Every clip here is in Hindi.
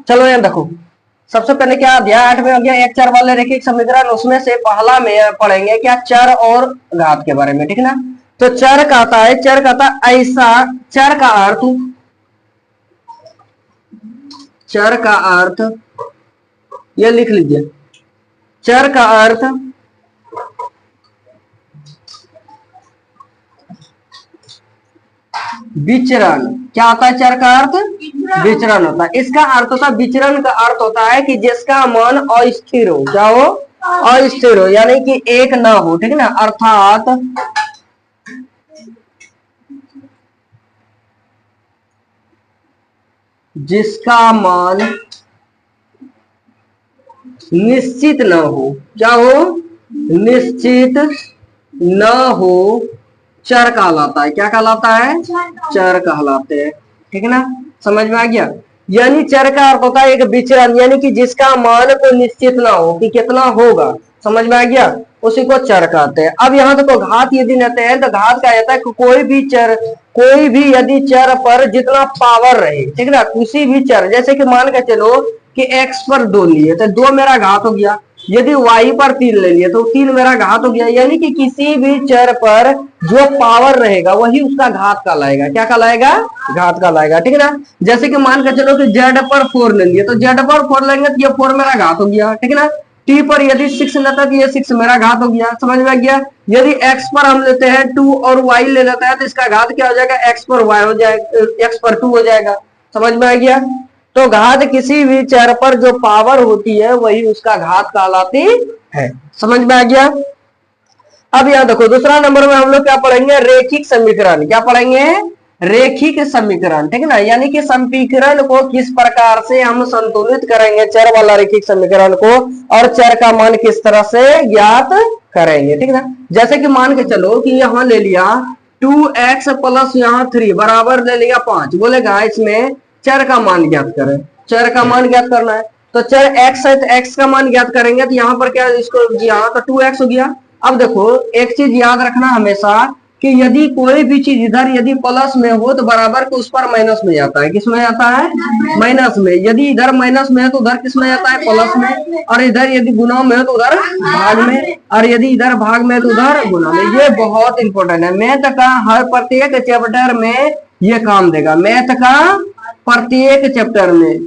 चलो यार देखो, सबसे पहले क्या दिया 8 में हो गया एक चर वाले रैखिक समीकरण, उसमें से पहला में पढ़ेंगे क्या चर और घात के बारे में, ठीक ना। तो चर कहता है, चर कहता है ऐसा, चर का अर्थ, चर का अर्थ ये लिख लीजिए, चर का अर्थ विचरण। क्या होता है चर का अर्थ? विचरण होता है। इसका अर्थ होता है, विचरण का अर्थ होता है कि जिसका मान अस्थिर हो। क्या हो? अस्थिर हो, यानी कि एक ना हो, ठीक ना। अर्थात जिसका मान निश्चित ना हो। क्या हो? निश्चित न हो, चर कहलाता है। क्या कहलाता है? चर कहलाते हैं, ठीक है ना। समझ में आ गया? यानी चर का अर्थ होता है एक विचरण, यानी कि जिसका मान को निश्चित ना हो कि कितना होगा। समझ में आ गया? उसी को चर कहते हैं। अब यहाँ तो घात यदि लेते हैं तो घात क्या कहता है कि कोई भी चर, कोई भी यदि चर पर जितना पावर रहे, ठीक ना, किसी भी चर, जैसे कि मान के चलो कि x पर 2 लिए तो 2 मेरा घात हो गया, यदि y पर 3 ले लिए तो 3 मेरा घात हो गया। यानी कि किसी भी चर पर जो पावर रहेगा वही उसका घात कहलाएगा। क्या कहलाएगा? घात कहलाएगा, ठीक है ना। जैसे कि मान के चलो कि z पर 4 ले लिए तो z पर 4 लेंगे तो ये 4 मेरा घात हो गया, ठीक है ना। t पर यदि 6 लेता तो ये 6 मेरा घात हो गया। समझ में आ गया? यदि x पर हम लेते हैं 2 और y ले लेता है तो इसका घात क्या हो जाएगा? x पर y हो जाएगा, x पर 2 हो जाएगा। समझ में आ गया? तो घात किसी भी चर पर जो पावर होती है वही उसका घात कहलाती है। समझ में आ गया? अब यहां देखो दूसरा नंबर में हम लोग क्या पढ़ेंगे? रेखिक समीकरण। क्या पढ़ेंगे? रेखिक समीकरण, ठीक है ना। यानी कि समीकरण को किस प्रकार से हम संतुलित करेंगे, चर वाला रेखिक समीकरण को, और चर का मान किस तरह से ज्ञात करेंगे, ठीक है ना। जैसे कि मान के चलो कि यहां ले लिया 2x प्लस यहाँ 3 बराबर ले लिया 5, बोलेगा इसमें चर का मान ज्ञात करें। चर का मान ज्ञात करना है तो चर x है तो x का मान ज्ञात करेंगे। तो यहाँ पर क्या इसको यहाँ तो 2x हो गया। अब देखो एक चीज याद रखना हमेशा कि यदि कोई भी चीज इधर यदि प्लस में हो तो बराबर को उस पर माइनस में जाता है। किस में जाता है? माइनस में। यदि इधर माइनस में है तो उधर किस में जाता है? प्लस में। और इधर यदि गुना में है तो उधर भाग में, और यदि इधर भाग में है तो उधर गुना में। ये बहुत इंपॉर्टेंट है। मैथ का हर प्रत्येक चैप्टर में ये काम देगा। मैथ का प्रत्येक चैप्टर में,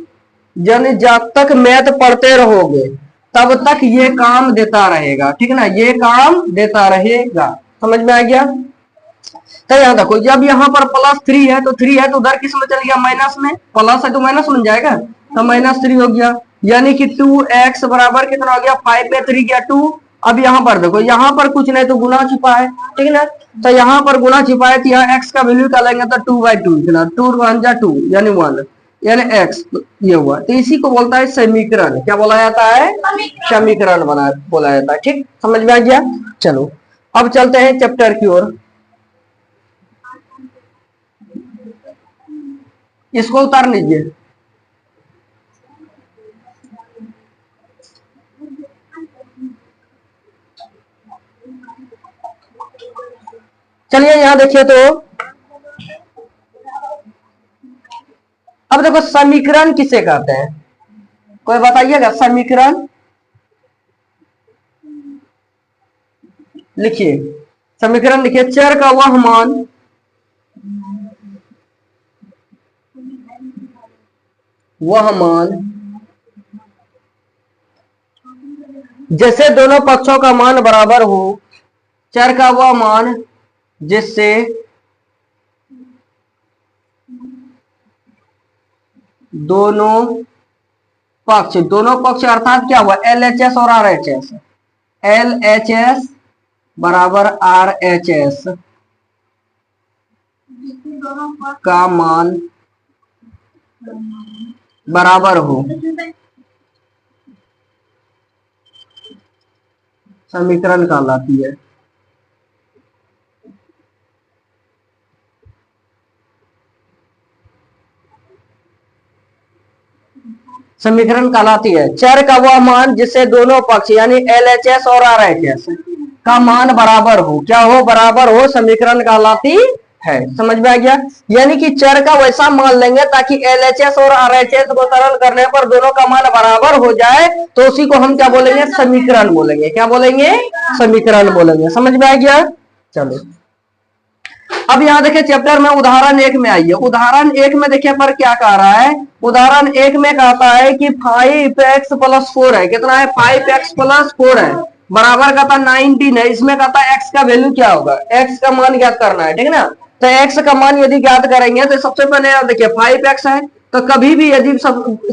यानी जब तक मैथ पढ़ते रहोगे तब तक ये काम देता रहेगा, ठीक है ना। ये काम देता रहेगा। समझ में आ गया? तो यहाँ देखो जब यहाँ पर +3 है तो 3 है तो उधर किस में चल गया? माइनस में। प्लस है तो माइनस बन जाएगा, तो -3 हो गया। यानी कि 2x बराबर कितना हो गया? 5 में 3 गया 2। अब यहाँ पर देखो, यहाँ पर कुछ नहीं तो गुना छिपा है, ठीक है ना। तो यहाँ पर गुना छिपा है तो यहाँ x का वैल्यू क्या लेंगे? तो 2/2, इतना 2 1 जा 2 यानी 1 यानी x, ये हुआ। तो इसी को बोलता है समीकरण। क्या बोला जाता है? समीकरण बोला जाता है, ठीक। समझ में आ गया? चलो अब चलते हैं चैप्टर की ओर। इसको उतार लीजिए। चलिए यहां देखिए तो अब देखो समीकरण किसे कहते हैं? कोई बताइएगा समीकरण? लिखिए समीकरण, लिखिए चर का वह मान जैसे दोनों पक्षों का मान बराबर हो। चर का वह मान जिससे दोनों पक्ष अर्थात क्या हुआ? LHS और RHS। LHS बराबर RHS का मान बराबर हो, समीकरण कहलाती है। समीकरण कहलाती है। चर का वह मान जिससे दोनों पक्ष यानी LHS और RHS का मान बराबर हो। क्या हो? बराबर हो, समीकरण कहलाती है। समझ में आ गया? यानी कि चर का वैसा मान लेंगे ताकि एलएचएस और आरएचएस को सरल करने पर दोनों का मान बराबर हो जाए, तो उसी को हम क्या बोलेंगे? समीकरण बोलेंगे। क्या बोलेंगे? समीकरण बोलेंगे। समझ में आ गया? चलो अब यहाँ देखिए चैप्टर में उदाहरण 1 में आइए। उदाहरण 1 में देखिए पर क्या कह रहा है? उदाहरण 1 में कहता है कि 5x + 4 है। कितना है? 5x + 4 है, बराबर कहता 19 है। इसमें कहता है x का वैल्यू क्या होगा? x का मान ज्ञात करना है, ठीक है ना? तो x का मान यदि ज्ञात करेंगे तो सबसे पहले आप देखिए 5x है, तो कभी भी यदि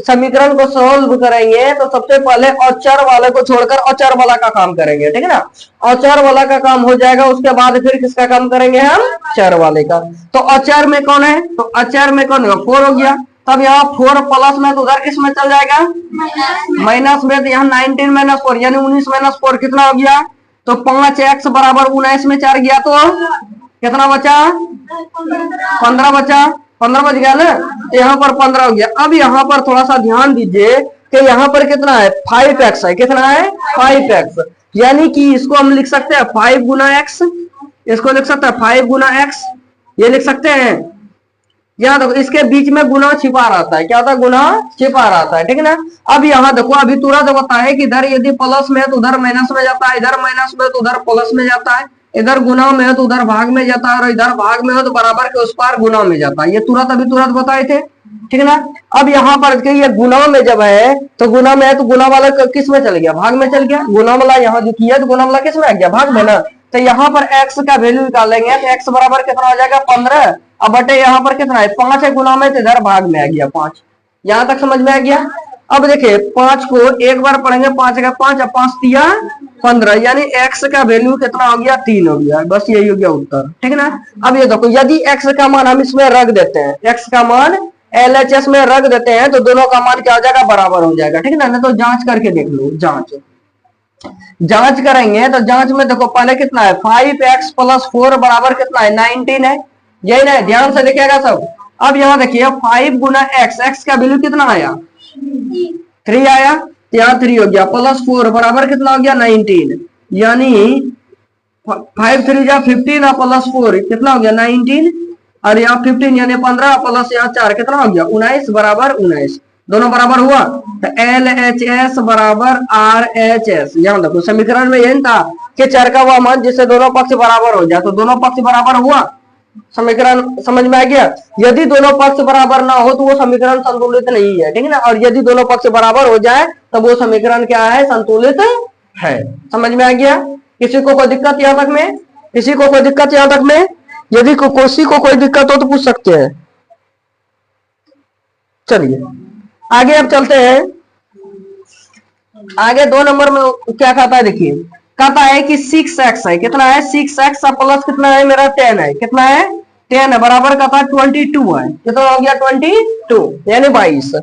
समीकरण को सॉल्व करेंगे तो सबसे पहले अचर वाले को छोड़कर अचर वाला का काम करेंगे, ठीक है ना? अचर वाला का काम हो जाएगा, उसके बाद फिर किसका काम करेंगे हम? चर वाले का। तो अचर में कौन है? तो अचर में कौन होगा? 4 हो गया। तब यहाँ 4 प्लस में तो उधर किस में चल जाएगा? माइनस में। तो यहाँ 19 - 4 यानी 19 - 4 कितना हो गया? तो 5x बराबर 19 में 4 गया तो कितना बचा? 15 बचा। 15 बच गया ना? तो यहाँ पर 15 हो गया। अब यहाँ पर थोड़ा सा ध्यान दीजिए कि यहाँ पर कितना है? 5x है। कितना है? 5x। यानी कि इसको हम लिख सकते हैं 5 गुना x, इसको लिख सकते हैं 5 गुना x, ये लिख सकते हैं। यहाँ देखो इसके बीच में गुना छिपा रहता है। क्या होता है? गुना छिपा रहता है, ठीक है ना? अब यहाँ देखो अभी तुरंत होता है कि इधर यदि प्लस में है तो उधर माइनस में जाता है, इधर माइनस में तो उधर प्लस में जाता है, इधर गुना में है तो उधर भाग में जाता है, और इधर भाग में हो तो बराबर के उस पार गुना में जाता है। ये तुरंत अभी तुरंत बताए थे, ठीक है ना? अब यहाँ पर ये गुना में जब है तो गुना में है तो गुना वाला किस में चल गया? भाग में चल गया। गुना वाला यहाँ जो किया तो गुना वाला किस में आ गया? भाग में ना। तो यहाँ पर x का वैल्यू निकालेंगे तो x बराबर कितना हो जाएगा? 15। अब बटे यहाँ पर कितना है? 5 है गुना में, तो इधर भाग में आ गया 5। यहाँ तक समझ में आ गया? अब देखिए 5 को एक बार पढ़ेंगे, 5 का 5 और 5 तिया 15, यानी x का वैल्यू कितना हो गया? 3 हो गया। बस यही हो गया उत्तर, ठीक है ना? अब ये देखो यदि x का मान हम इसमें रख देते हैं, x का मान LHS में रख देते हैं तो दोनों का मान क्या हो जाएगा? बराबर हो जाएगा, ठीक है ना? तो जांच करके देख लो। जांच करेंगे तो जांच में देखो पहले कितना है? 5x + 4 बराबर कितना है? 19 है। यही ना? ध्यान से देखिएगा सब। अब यहाँ देखिए 5 गुना x का वैल्यू कितना आया? 3 आया। तो यहाँ 3 हो गया, प्लस 4 बराबर कितना हो गया? 19। यानी 5 3 जा 15 प्लस 4 कितना हो गया? 19। और यहाँ 15 यानी 15 प्लस यहाँ 4 कितना हो गया? 19 बराबर 19। दोनों बराबर हुआ तो LHS बराबर RHS। यहाँ देखो समीकरण में यही था कि चर का वह मान जिससे दोनों पक्ष बराबर हो जाए, तो दोनों पक्ष बराबर हुआ। समीकरण समझ में आ गया? यदि दोनों पक्ष बराबर ना हो तो वो समीकरण संतुलित नहीं है, ठीक है ना? और यदि दोनों पक्ष बराबर हो जाए तो वो समीकरण क्या है? संतुलित है। समझ में आ गया? किसी को कोई दिक्कत यहाँ तक में? किसी को कोई दिक्कत यहाँ तक में? यदि किसी को कोई दिक्कत हो तो पूछ सकते हैं। चलिए आगे अब चलते हैं। आगे 2 नंबर में क्या कहता है? देखिए कहता है कि 6x है। कितना है? 6x प्लस कितना है मेरा? 10 है। कितना है? 10 है, बराबर कहता है 22 है। कितना हो गया? 22 यानी 22।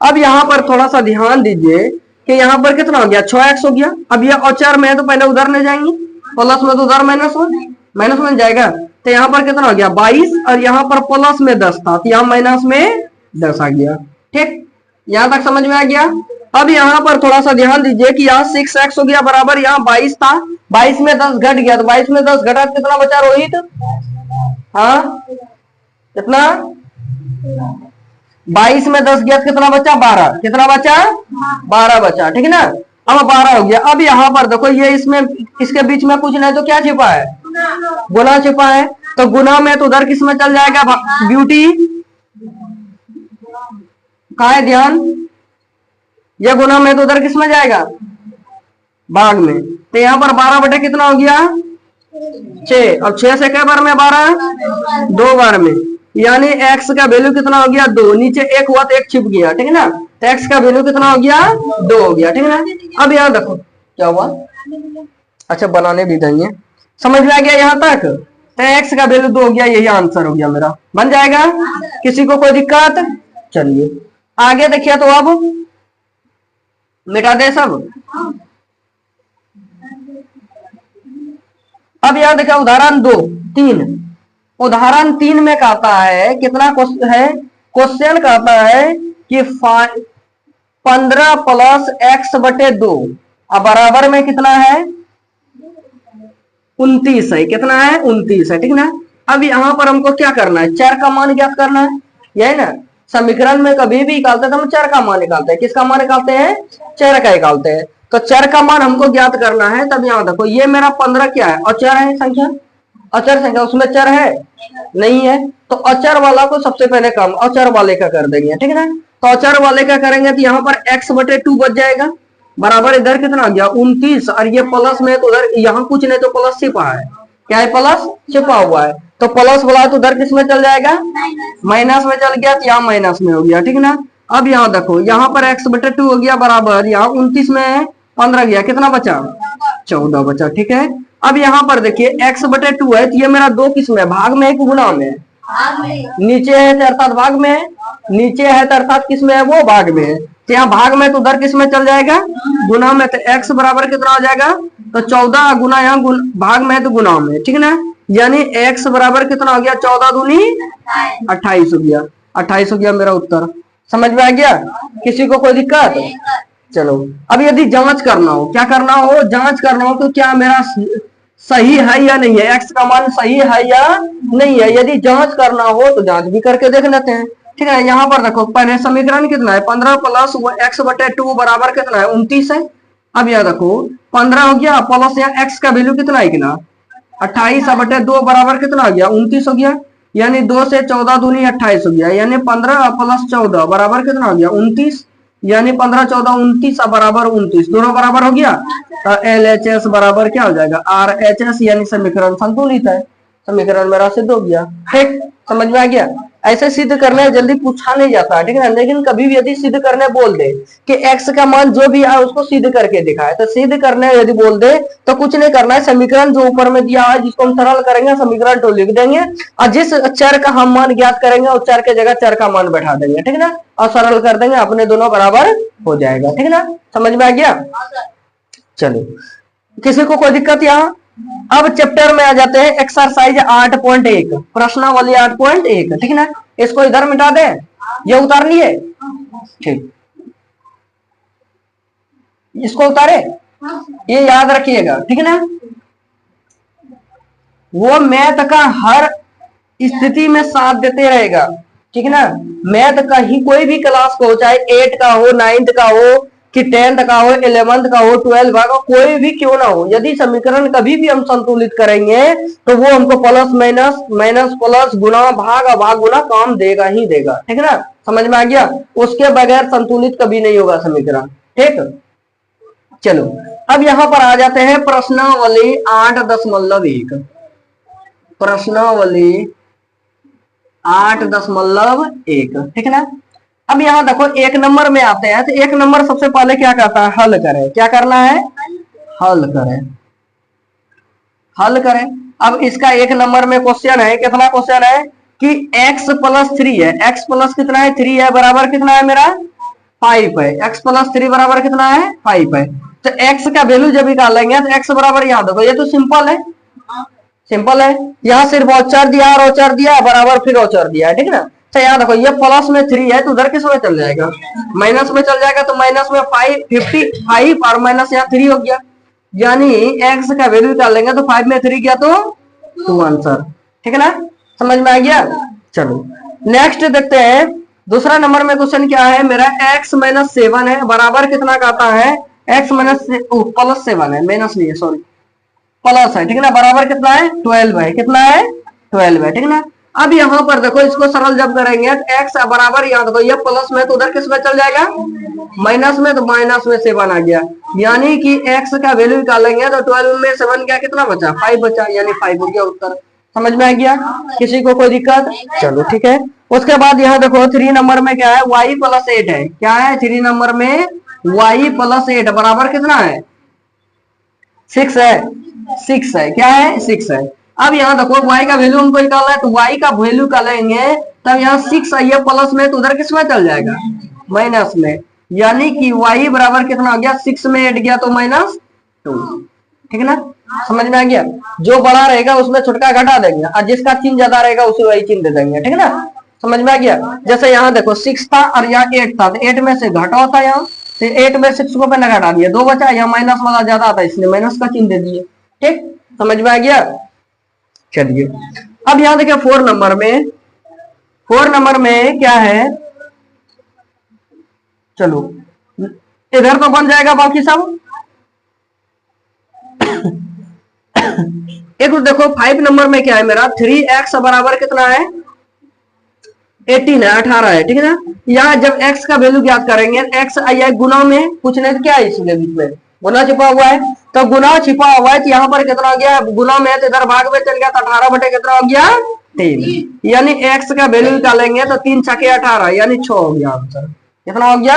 अब यहाँ पर थोड़ा सा ध्यान दीजिए कि यहाँ पर कितना हो गया? 6x हो गया। अब ये अचर में है तो पहले उधर नहीं जाएंगे, प्लस में तो उधर माइनस में जाएगा। तो यहाँ पर कितना हो गया? 22, और यहाँ पर प्लस में 10 था तो यहाँ माइनस में 10 आ गया। ठीक, यहाँ तक समझ में आ गया? अब यहाँ पर थोड़ा सा ध्यान दीजिए कि यहाँ 6x हो गया बराबर, यहाँ 22 था, 22 में 10 घट गया, तो 22 में 10 घटा कितना बचा रोहित? हाँ कितना? 22 में 10 गया कितना बचा? 12। कितना बचा? 12 बचा, ठीक है ना? अब 12 हो गया। अब यहाँ पर देखो ये इसमें इसके बीच में कुछ नहीं तो क्या छिपा है? गुना छिपा है। तो गुना में तो उधर किस में चल जाएगा? ब्यूटी कहाँ है? ध्यान, ये गुना में तो उधर किस में जाएगा? भाग में। तो यहाँ पर 12 बटे कितना हो गया? 6। और 6 से कै बार में? 12 2 बार में, यानी x का वैल्यू कितना हो गया? 2। नीचे 1 हुआ तो 1 छिप गया, ठीक है ना? तो x का वैल्यू कितना हो गया? 2 हो गया, ठीक है ना? अब यहाँ देखो क्या हुआ? अच्छा बनाने भी देंगे। समझ में आ गया यहाँ तक? तो x का वैल्यू 2 हो गया, यही आंसर हो गया मेरा। बन जाएगा? किसी को कोई दिक्कत? चलिए आगे देखिए। तो अब मिटा दे सब। अब यहां देखिए उदाहरण 3। उदाहरण 3 में कहता है कितना है? क्वेश्चन कहता है कि 15 प्लस x बटे 2 अब बराबर में कितना है? 29 है। कितना है? 29 है, ठीक ना? अब यहाँ पर हमको क्या करना है, चर का मान ज्ञात करना है, यही ना। समीकरण में कभी भी निकालते हैं तो हम चर का मान निकालते हैं। किसका मान निकालते हैं, चर का निकालते हैं। तो चर का मान हमको ज्ञात करना है। तब यहाँ देखो ये मेरा 15 क्या है, अचर है संख्या, अचर संख्या, उसमें चर है नहीं है। तो अचर वाला को सबसे पहले कम अचर वाले का कर देंगे, ठीक है ना। तो अचर वाले का करेंगे तो यहाँ पर x/2 बच जाएगा, बराबर इधर कितना आ गया 29, और ये प्लस में तो उधर यहाँ कुछ नहीं तो प्लस छिपा है, क्या है प्लस छिपा हुआ है। तो प्लस वाला तो उधर किस में चल जाएगा, माइनस में चल गया, तो यहाँ माइनस में हो गया, ठीक ना। अब यहाँ देखो यहाँ पर x/2 हो गया बराबर, यहाँ 29 में 15 गया, कितना बचा 14 बचा, ठीक है। अब यहाँ पर देखिए x/2 है, तो ये मेरा दो किस में, भाग में है कि गुणा में, नीचे है अर्थात भाग में है, नीचे है अर्थात किस में है, वो भाग में है। तो यहाँ भाग में तो उधर किस में चल जाएगा, गुना में। तो x बराबर कितना हो जाएगा, तो 14 गुना, यहाँ भाग में है तो गुना में, ठीक ना। यानी x बराबर कितना हो गया, 14 दूनी 28 हो गया, 28 हो गया मेरा उत्तर। समझ में आ गया, किसी को कोई दिक्कत। चलो अब यदि जांच करना हो, क्या करना हो, जांच करना हो तो क्या मेरा सही है या नहीं है, x का मान सही है या नहीं है। यदि जांच करना हो तो जांच भी करके देख लेते हैं, ठीक है। यहाँ पर देखो पहले समीकरण कितना है, 15 प्लस x/2 बराबर कितना है 29 है। अब यहाँ देखो 15 हो गया प्लस यहाँ x का वैल्यू कितना है ना 28/2 बराबर कितना हो गया 29 हो गया। यानी 2 से 14 दूनी 28 हो गया, यानी 15 प्लस 14 बराबर कितना हो गया 29, यानी 15 14 29 बराबर 29, दोनों बराबर हो गया। तो LHS बराबर क्या हो जाएगा RHS, यानी समीकरण संतुलित है, समीकरण मेरा सिद्ध हो गया। ठीक, समझ में आ गया। ऐसे सिद्ध करने जल्दी पूछा नहीं जाता है, ठीक है। लेकिन कभी भी यदि सिद्ध करने बोल दे कि x का मान जो भी है उसको सिद्ध करके दिखाए, तो सिद्ध करने यदि बोल दे तो कुछ नहीं करना है, समीकरण जो ऊपर में दिया है जिसको हम सरल करेंगे समीकरण तो लिख देंगे, और जिस चर का हम मान ज्ञात करेंगे उस चर के जगह चर का मान बैठा देंगे, ठीक है ना, और सरल कर देंगे, अपने दोनों बराबर हो जाएगा, ठीक है ना। समझ में आ गया। चलो किसी को कोई दिक्कत यहाँ। अब चैप्टर में आ जाते हैं एक्सरसाइज 8.1 प्रश्नावली 8.1, ठीक है ना। इसको इधर मिटा दे, ये उतारनी है, ठीक, इसको उतारे, ये याद रखिएगा, ठीक है ना। वो मैथ का हर स्थिति में साथ देते रहेगा, ठीक है ना। मैथ का ही कोई भी क्लास को, चाहे 8 का हो, 9th का हो, कि 10th का हो, 11th का हो, 12th का, कोई भी क्यों ना हो, यदि समीकरण कभी भी हम संतुलित करेंगे तो वो हमको प्लस माइनस, माइनस प्लस, गुना भाग, भाग गुना काम देगा ही देगा, ठीक है ना। समझ में आ गया। उसके बगैर संतुलित कभी नहीं होगा समीकरण, ठीक। चलो अब यहां पर आ जाते हैं प्रश्नावली 8.1, प्रश्नावली 8.1, ठीक है ना। अब यहाँ देखो 1 नंबर में आते हैं, तो 1 नंबर सबसे पहले क्या कहता है, हल करें। क्या करना है, हल करें, हल करें। अब इसका 1 नंबर में क्वेश्चन है, कितना क्वेश्चन है कि x+3 है, x प्लस कितना है 3 है, बराबर कितना है मेरा 5 है, x+3 बराबर कितना है 5 है। तो x का वैल्यू जब निकालेंगे तो x बराबर, यहाँ देखो ये तो सिंपल है, सिंपल है, यहाँ सिर्फ औचर दिया और औचर दिया बराबर फिर औचर दिया है, ठीक है ना। तो यहाँ देखो ये प्लस में 3 है तो उधर किस में चल जाएगा, माइनस में चल जाएगा, तो माइनस में 55 और माइनस यहाँ 3 हो गया, यानी x का वैल्यू निकालेंगे तो 5 में 3 गया तो 2 आंसर, ठीक है ना। समझ में आ गया। चलो नेक्स्ट देखते हैं, दूसरा नंबर में क्वेश्चन क्या है मेरा, x-7 है, बराबर कितना कहता है x-+7 है, माइनस नहीं है सॉरी, प्लस है, ठीक है ना, बराबर कितना है 12 है, कितना है 12 है, ठीक है ना। अब यहाँ पर देखो इसको सरल जब करेंगे तो x बराबर, यहाँ देखो ये प्लस में तो उधर किस में चल जाएगा माइनस में, तो माइनस में 7 आ गया, यानी कि x का वैल्यू निकालेंगे तो 12 में 7 क्या कितना बचा 5 बचा, यानी 5 हो गया उत्तर। समझ में आ गया, किसी को कोई दिक्कत। चलो ठीक है। उसके बाद यहाँ देखो 3 नंबर में क्या है, y+8 है, क्या है 3 नंबर में y+8 बराबर कितना है 6 है, 6 है, क्या है 6 है। अब यहाँ देखो y का वैल्यू हमको निकालना है, तो y का वैल्यू निकालेंगे तब यहाँ 6 है, ये प्लस में तो उधर किस में चल जाएगा माइनस में, यानी कि y बराबर कितना हो गया 6 में 8 गया तो -2, ठीक है ना। समझ में आ गया। जो बड़ा रहेगा उसमें छोटका घटा देंगे और जिसका चिन्ह ज्यादा रहेगा उसे वही चिन्ह दे देंगे, ठीक है ना। समझ में आ गया। जैसे यहाँ देखो 6 था और यहाँ 8 था, तो 8 में से घटा होता है, यहाँ तो 8 में 6 को मैंने घटा दिया, 2 बचा, यहाँ माइनस वाला ज्यादा आता है इसलिए माइनस का चिन्ह दे दिए, ठीक। समझ में आ गया। चलिए अब यहां देखिए 4 नंबर में, 4 नंबर में क्या है, चलो इधर तो बन जाएगा बाकी सब। एक देखो 5 नंबर में क्या है मेरा, 3x बराबर कितना है, 18 है, 18 है, ठीक है ना। यहाँ जब x का वैल्यू ज्ञात करेंगे, x आई है गुना में, पूछने तो क्या है इसलिए बीच में गुना छिपा हुआ है, तो गुना छिपा हुआ है तो यहाँ पर कितना हो गया, गुना में है तो इधर भाग में चल गया, तो 18 बटे कितना हो गया, 3। यानी x का वैल्यू निकालेंगे तो 3 छके 18, यानी 6 हो गया आंसर। कितना हो गया,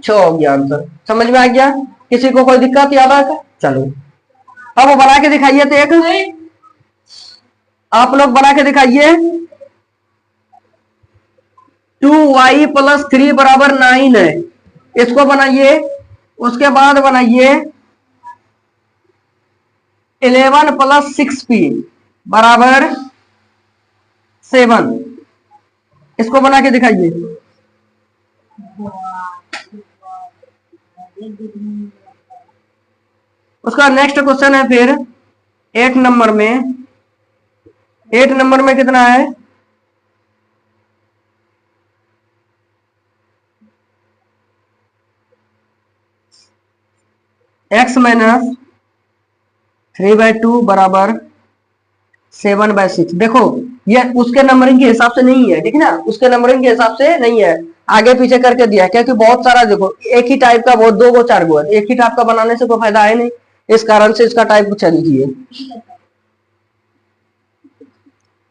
6 हो गया आंसर। समझ में आ गया, किसी को कोई दिक्कत याद है? चलो अब वो बना के दिखाइए, तो एक आप लोग बना के दिखाइए। 2y + 3 बराबर 9 है, इसको बनाइए। उसके बाद बनाइए 11 + 6p बराबर 7, इसको बना के दिखाइए। उसका नेक्स्ट क्वेश्चन है फिर 8 नंबर में, 8 नंबर में कितना है, x - 3/2 बराबर 7/6। देखो ये उसके नंबरिंग के हिसाब से नहीं है, ठीक है ना, उसके नंबरिंग के हिसाब से नहीं है, आगे पीछे करके दिया, क्योंकि बहुत सारा देखो एक ही टाइप का, बहुत 2 गो 4 गो है, एक ही टाइप का बनाने से कोई फायदा है नहीं, इस कारण से इसका टाइप कुछ लीजिए।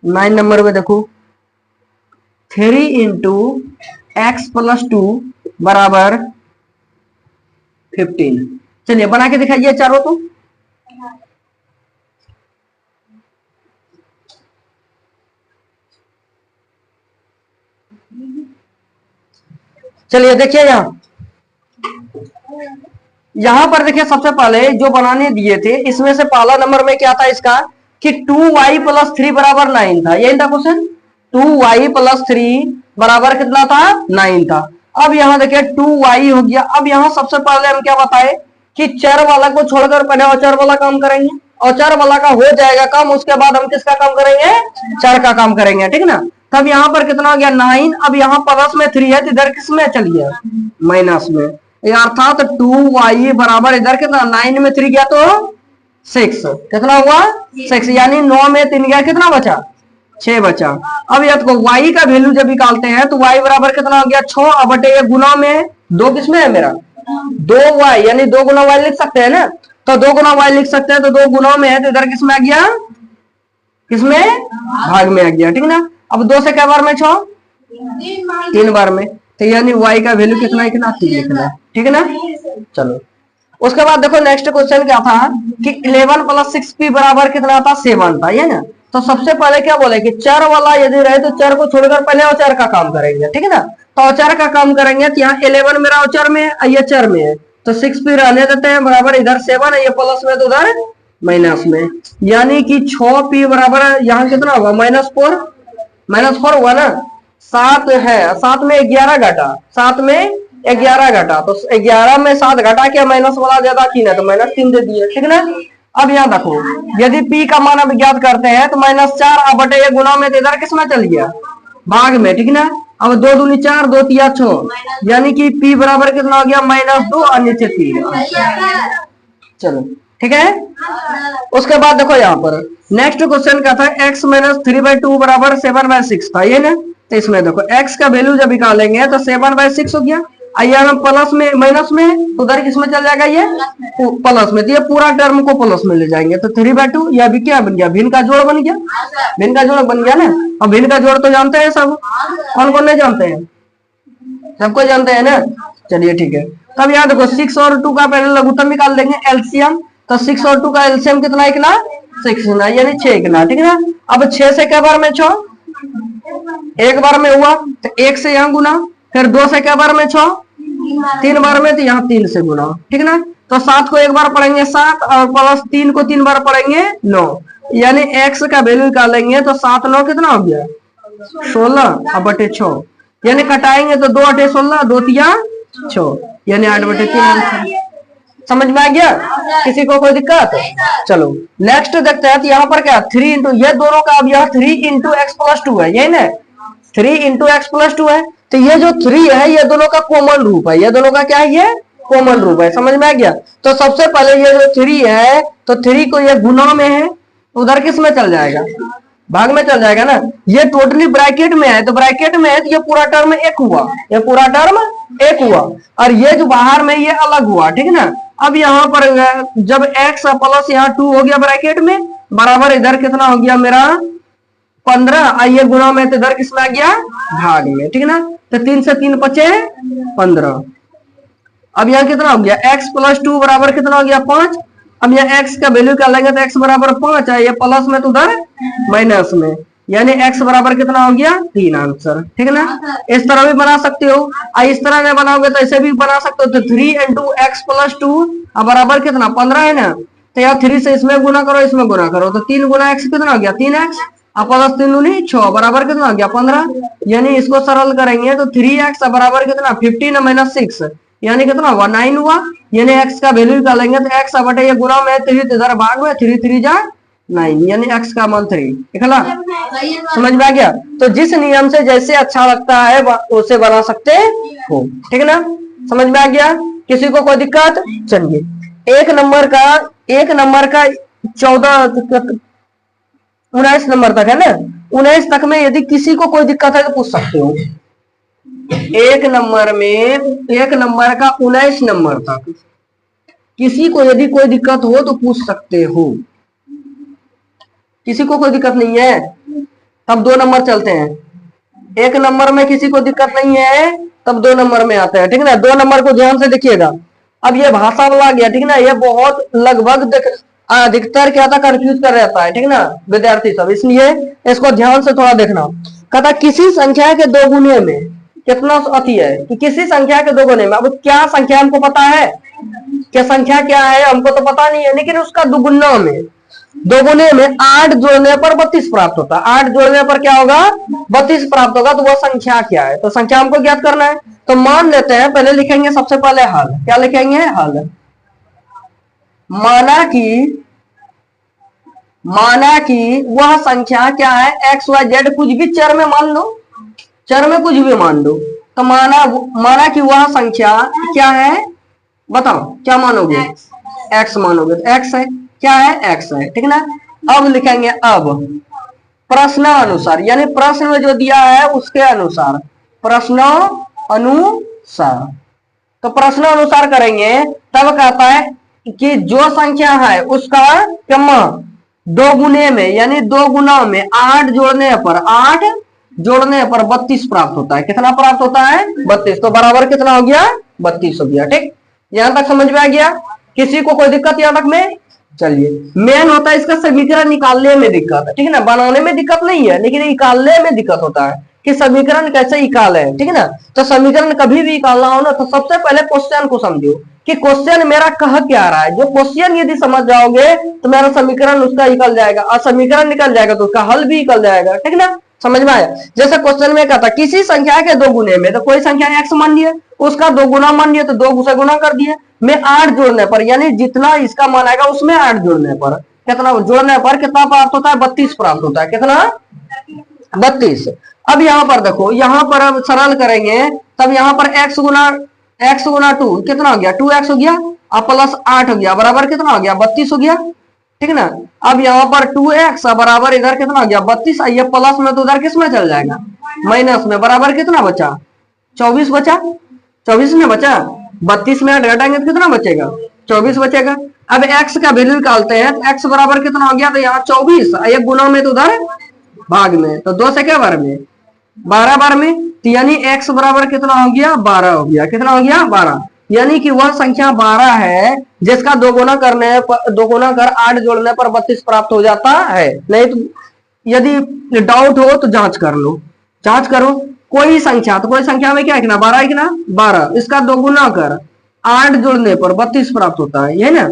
9 नंबर में देखो 3 × x + 2 बराबर 15। चलिए बना के दिखाइए चारों तो। चलिए देखिए यहां पर देखिए सबसे पहले जो बनाने दिए थे इसमें से पहला नंबर में क्या था इसका, कि 2y + 3 बराबर 9 था, यही था क्वेश्चन। 2y + 3 बराबर कितना था, 9 था। अब यहाँ देखिए 2y हो गया। अब यहाँ सबसे पहले हम क्या बताए कि चर वाला को छोड़कर पहले अचर वाला काम करेंगे, अचर वाला का हो जाएगा काम, उसके बाद हम किसका काम करेंगे, चर का काम करेंगे, ठीक ना। तब यहाँ पर कितना हो गया, 9। अब यहाँ प्लस में 3 है तो इधर किसमें चल गया, माइनस में, अर्थात 2y बराबर इधर कितना, 9 में 3 गया तो 6, कितना हुआ 6, यानी 9 में 3 गया, कितना बचा, 6 बचा। अब यह तो y का वैल्यू जब निकालते हैं तो y बराबर कितना हो गया, 6। अब बटे गुना में 2 किसमें है मेरा, 2y, यानी 2 गुना y लिख सकते हैं ना, तो 2 गुना y लिख सकते हैं, तो 2 गुना में है तो इधर किसमें आ गया, किसमें, भाग में आ गया, ठीक ना। अब 2 से क्या बार में 6, 3 बार में, तो यानी y का वैल्यू कितना कितना 3 लिखना है, ठीक है ना। चलो उसके बाद देखो नेक्स्ट क्वेश्चन क्या था कि 11 + 6p बराबर कितना था, 7 था, ये ना। तो सबसे पहले क्या बोले कि चर वाला यदि रहे तो चर को छोड़कर पहले अचर का काम करेंगे, ठीक है ना। तो अचर का काम करेंगे तो यहाँ 11 मेरा अचर में है, ये चर में है, तो 6p रहने देते हैं बराबर, इधर 7 है, ये प्लस में तो उधर माइनस में, यानी कि 6p बराबर यहाँ कितना होगा, -4 हुआ ना। 7 है, 7 में 11 घटा, 7 में 11 घटा, तो 11 में 7 घटा के माइनस वाला ज्यादा की ना, तो -3 दे दिए, ठीक ना। अब यहाँ देखो यदि p का मान अब ज्ञात करते हैं तो -4, अब बटे ये गुना में, तो इधर किसमें चल गया, भाग में, ठीक ना। अब 2 दूनी 4, 2 तिया 6, यानी कि p बराबर कितना हो गया, -2 और नीचे 3। चलो ठीक है। उसके बाद देखो यहाँ पर नेक्स्ट क्वेश्चन क्या था, x - 3/2 बराबर 7/6 था, ये ना। तो इसमें देखो x का वैल्यू जब निकालेंगे तो 7/6 हो गया, आइए प्लस में माइनस में, तो उधर किसमें चल जाएगा, ये प्लस में, तो ये पूरा टर्म को प्लस में ले जाएंगे, तो 3/2 यह भी क्या बन गया, भिन्न का जोड़ बन गया, भिन्न का जोड़ बन गया ना। अब भिन्न का जोड़ तो जानते हैं सब, कौन कौन नहीं जानते हैं, सबको जानते हैं ना। चलिए ठीक है। तब यहाँ देखो 6 और 2 का पहले लघुत्तम निकाल देंगे, एलसीएम, तो 6 और 2 का एलसीएम कितना है ना, 6 ना, यानी 6 ना, ठीक है ना। अब 6 से क्या बार में 6, एक बार में हुआ, तो 1 से यहाँ गुना, फिर 2 से क्या बार में 6, 3 बार में, तो यहाँ 3 से गुना, ठीक ना। तो 7 को एक बार पढ़ेंगे 7, और प्लस 3 को 3 बार पढ़ेंगे 9, यानी x का वैल्यू निकालेंगे तो 7 9 कितना हो गया, 16, अब बटे 6, यानी कटाएंगे तो 2 8 16, 2 तिया 6, यानी 8/3 आंसर। समझ में आ गया? किसी को कोई दिक्कत? चलो नेक्स्ट देखते हैं। तो यहाँ पर क्या 3 इंटू, ये दोनों का अब यह 3 इंटू एक्स प्लस 2 है, यही ना 3 इंटू एक्स प्लस 2 है। तो ये जो 3 है ये दोनों का कॉमन रूप है, ये दोनों का क्या है, ये कॉमन रूप है। समझ में आ गया? तो सबसे पहले ये जो 3 है, तो 3 को ये गुना में है, उधर किस में चल जाएगा, भाग में चल जाएगा ना। ये टोटली ब्रैकेट में है, तो ब्रैकेट में है तो ये पूरा टर्म एक हुआ, ये पूरा टर्म एक हुआ, और ये जो बाहर में ये अलग हुआ, ठीक है ना। अब यहाँ पर जब x प्लस यहाँ 2 हो गया ब्रैकेट में, बराबर इधर कितना हो गया मेरा 15, आइए गुना में, तो इधर किसमें आ गया, भाग में, ठीक है ना। तो 3 से 3 बचे 15। अब यहाँ कितना हो गया x प्लस 2 बराबर कितना हो गया 5। अब यहाँ x का वैल्यू क्या लेंगे, तो x बराबर 5 है, ये प्लस में तो उधर माइनस में, यानी x बराबर कितना हो गया 3 आंसर, ठीक है ना। इस तरह भी बना सकते हो, इस तरह नहीं बनाओगे तो ऐसे भी बना सकते हो। तो 3 इंटू एक्स प्लस 2 बराबर कितना 15 है ना। तो यार 3 से इसमें गुना करो, इसमें गुना करो, तो 3 गुना x कितना हो गया 3x, प्लस 3 दूनी 6 बराबर कितना हो गया 15। यानी इसको सरल करेंगे तो 3x बराबर कितना 15 माइनस 6, यानी कितना हुआ 9 हुआ। यानी x का वैल्यू निकालेंगे तो x बटे ये गुना में 3 इधर भाग में 3 3 जा 9, यानी x का मान 3। निकला? समझ में आ गया? तो जिस नियम से जैसे अच्छा लगता है उसे बना सकते हो, ठीक है ना। समझ में आ गया? किसी को कोई दिक्कत? चलिए एक नंबर का 19 नंबर तक है ना, 19 तक में यदि किसी को कोई दिक्कत है तो पूछ सकते हो। एक नंबर का 19 नंबर तक किसी को यदि कोई दिक्कत हो तो पूछ सकते हो। किसी को कोई दिक्कत नहीं है तब 2 नंबर चलते हैं। एक नंबर में किसी को दिक्कत नहीं है तब 2 नंबर में आते हैं, ठीक है ना। 2 नंबर को ध्यान से देखिएगा। अब ये भाषा वाला गया, ठीक है ना, ये बहुत लगभग अधिकतर क्या था कंफ्यूज कर रहता है, ठीक है ना विद्यार्थी सब, इसलिए इसको ध्यान से थोड़ा देखना। कहता किसी संख्या के 2 गुने में कितना अति है, कि किसी संख्या के 2 गुने में। अब क्या संख्या हमको पता है, क्या संख्या क्या है हमको तो पता नहीं है, लेकिन उसका 2 गुना में 2 गुने में 8 जोड़ने पर 32 प्राप्त होता है। 8 जोड़ने पर क्या होगा 32 प्राप्त होगा, तो वह संख्या क्या है, तो संख्या हमको ज्ञात करना है। तो मान लेते हैं, पहले लिखेंगे सबसे पहले हल। क्या लिखेंगे, हल। माना कि वह संख्या क्या है एक्स वाई जेड, कुछ भी चर में मान लो, चर में कुछ भी मान लो। तो माना कि वह संख्या क्या है, बताओ क्या मानोगे, एक्स मानोगे, तो एक्स है, क्या है एक्स है, ठीक है ना। अब लिखेंगे अब प्रश्नानुसार, यानी प्रश्न में जो दिया है उसके अनुसार, प्रश्न अनुसार। तो प्रश्न अनुसार करेंगे तब कहता है कि जो संख्या है उसका क्रम 2 गुने में, यानी 2 गुना में 8 जोड़ने पर 32 प्राप्त होता है। कितना प्राप्त होता है 32, तो बराबर कितना हो गया 32 हो गया। ठीक, यहां तक समझ में आ गया? किसी को कोई दिक्कत यहां तक में? चलिए, मेन होता है इसका समीकरण निकालने में दिक्कत है, ठीक है ना। बनाने में दिक्कत नहीं है, लेकिन निकालने में दिक्कत होता है कि समीकरण कैसे निकाले, ठीक है ना। तो समीकरण कभी भी निकालना हो ना, तो सबसे पहले क्वेश्चन को समझो कि क्वेश्चन मेरा कह क्या रहा है। जो क्वेश्चन यदि समझ जाओगे तो मेरा समीकरण उसका निकल जाएगा, और समीकरण निकल जाएगा तो उसका हल भी निकल जाएगा, ठीक ना। समझ में आया? जैसे क्वेश्चन में कहता किसी संख्या के 2 गुने में, तो कोई संख्या x मान लिया, उसका 2 गुना मान लिया, तो 2 से गुना कर दिया, में 8 जोड़ने पर, यानी जितना इसका मान आएगा उसमें 8 जोड़ने पर कितना जोड़ने पर कितना प्राप्त होता है 32 प्राप्त होता है। कितना 32। अब यहाँ पर देखो, यहाँ पर अब सरल करेंगे तब यहाँ पर x गुना 2 कितना हो गया 2x हो गया, अब प्लस 8 हो गया, बराबर कितना हो गया 32 हो गया, ठीक है ना। अब यहाँ पर 2x बराबर इधर कितना हो गया 32, ये प्लस में तो उधर किस में चल जाएगा माइनस में, बराबर कितना बचा 24 बचा, 24 में बचा, 32 में 8 घटाएंगे तो कितना बचेगा 24 बचेगा। अब x का वैल्यू निकालते हैं, तो x बराबर कितना हो गया, तो यहाँ 24, ये गुना में तो उधर भाग में, तो 2 से क्या बार में 12 बार में, तो यानी x बराबर कितना हो गया 12 हो गया। कितना हो गया 12, यानी कि वह संख्या 12 है जिसका 2 गुना कर 8 जोड़ने पर 32 प्राप्त हो जाता है। नहीं तो यदि डाउट हो तो जांच कर लो, जांच करो कोई संख्या, तो कोई संख्या में क्या है ना 12 है कि ना 12, इसका 2 गुना कर 8 जोड़ने पर 32 प्राप्त होता है, ये ना।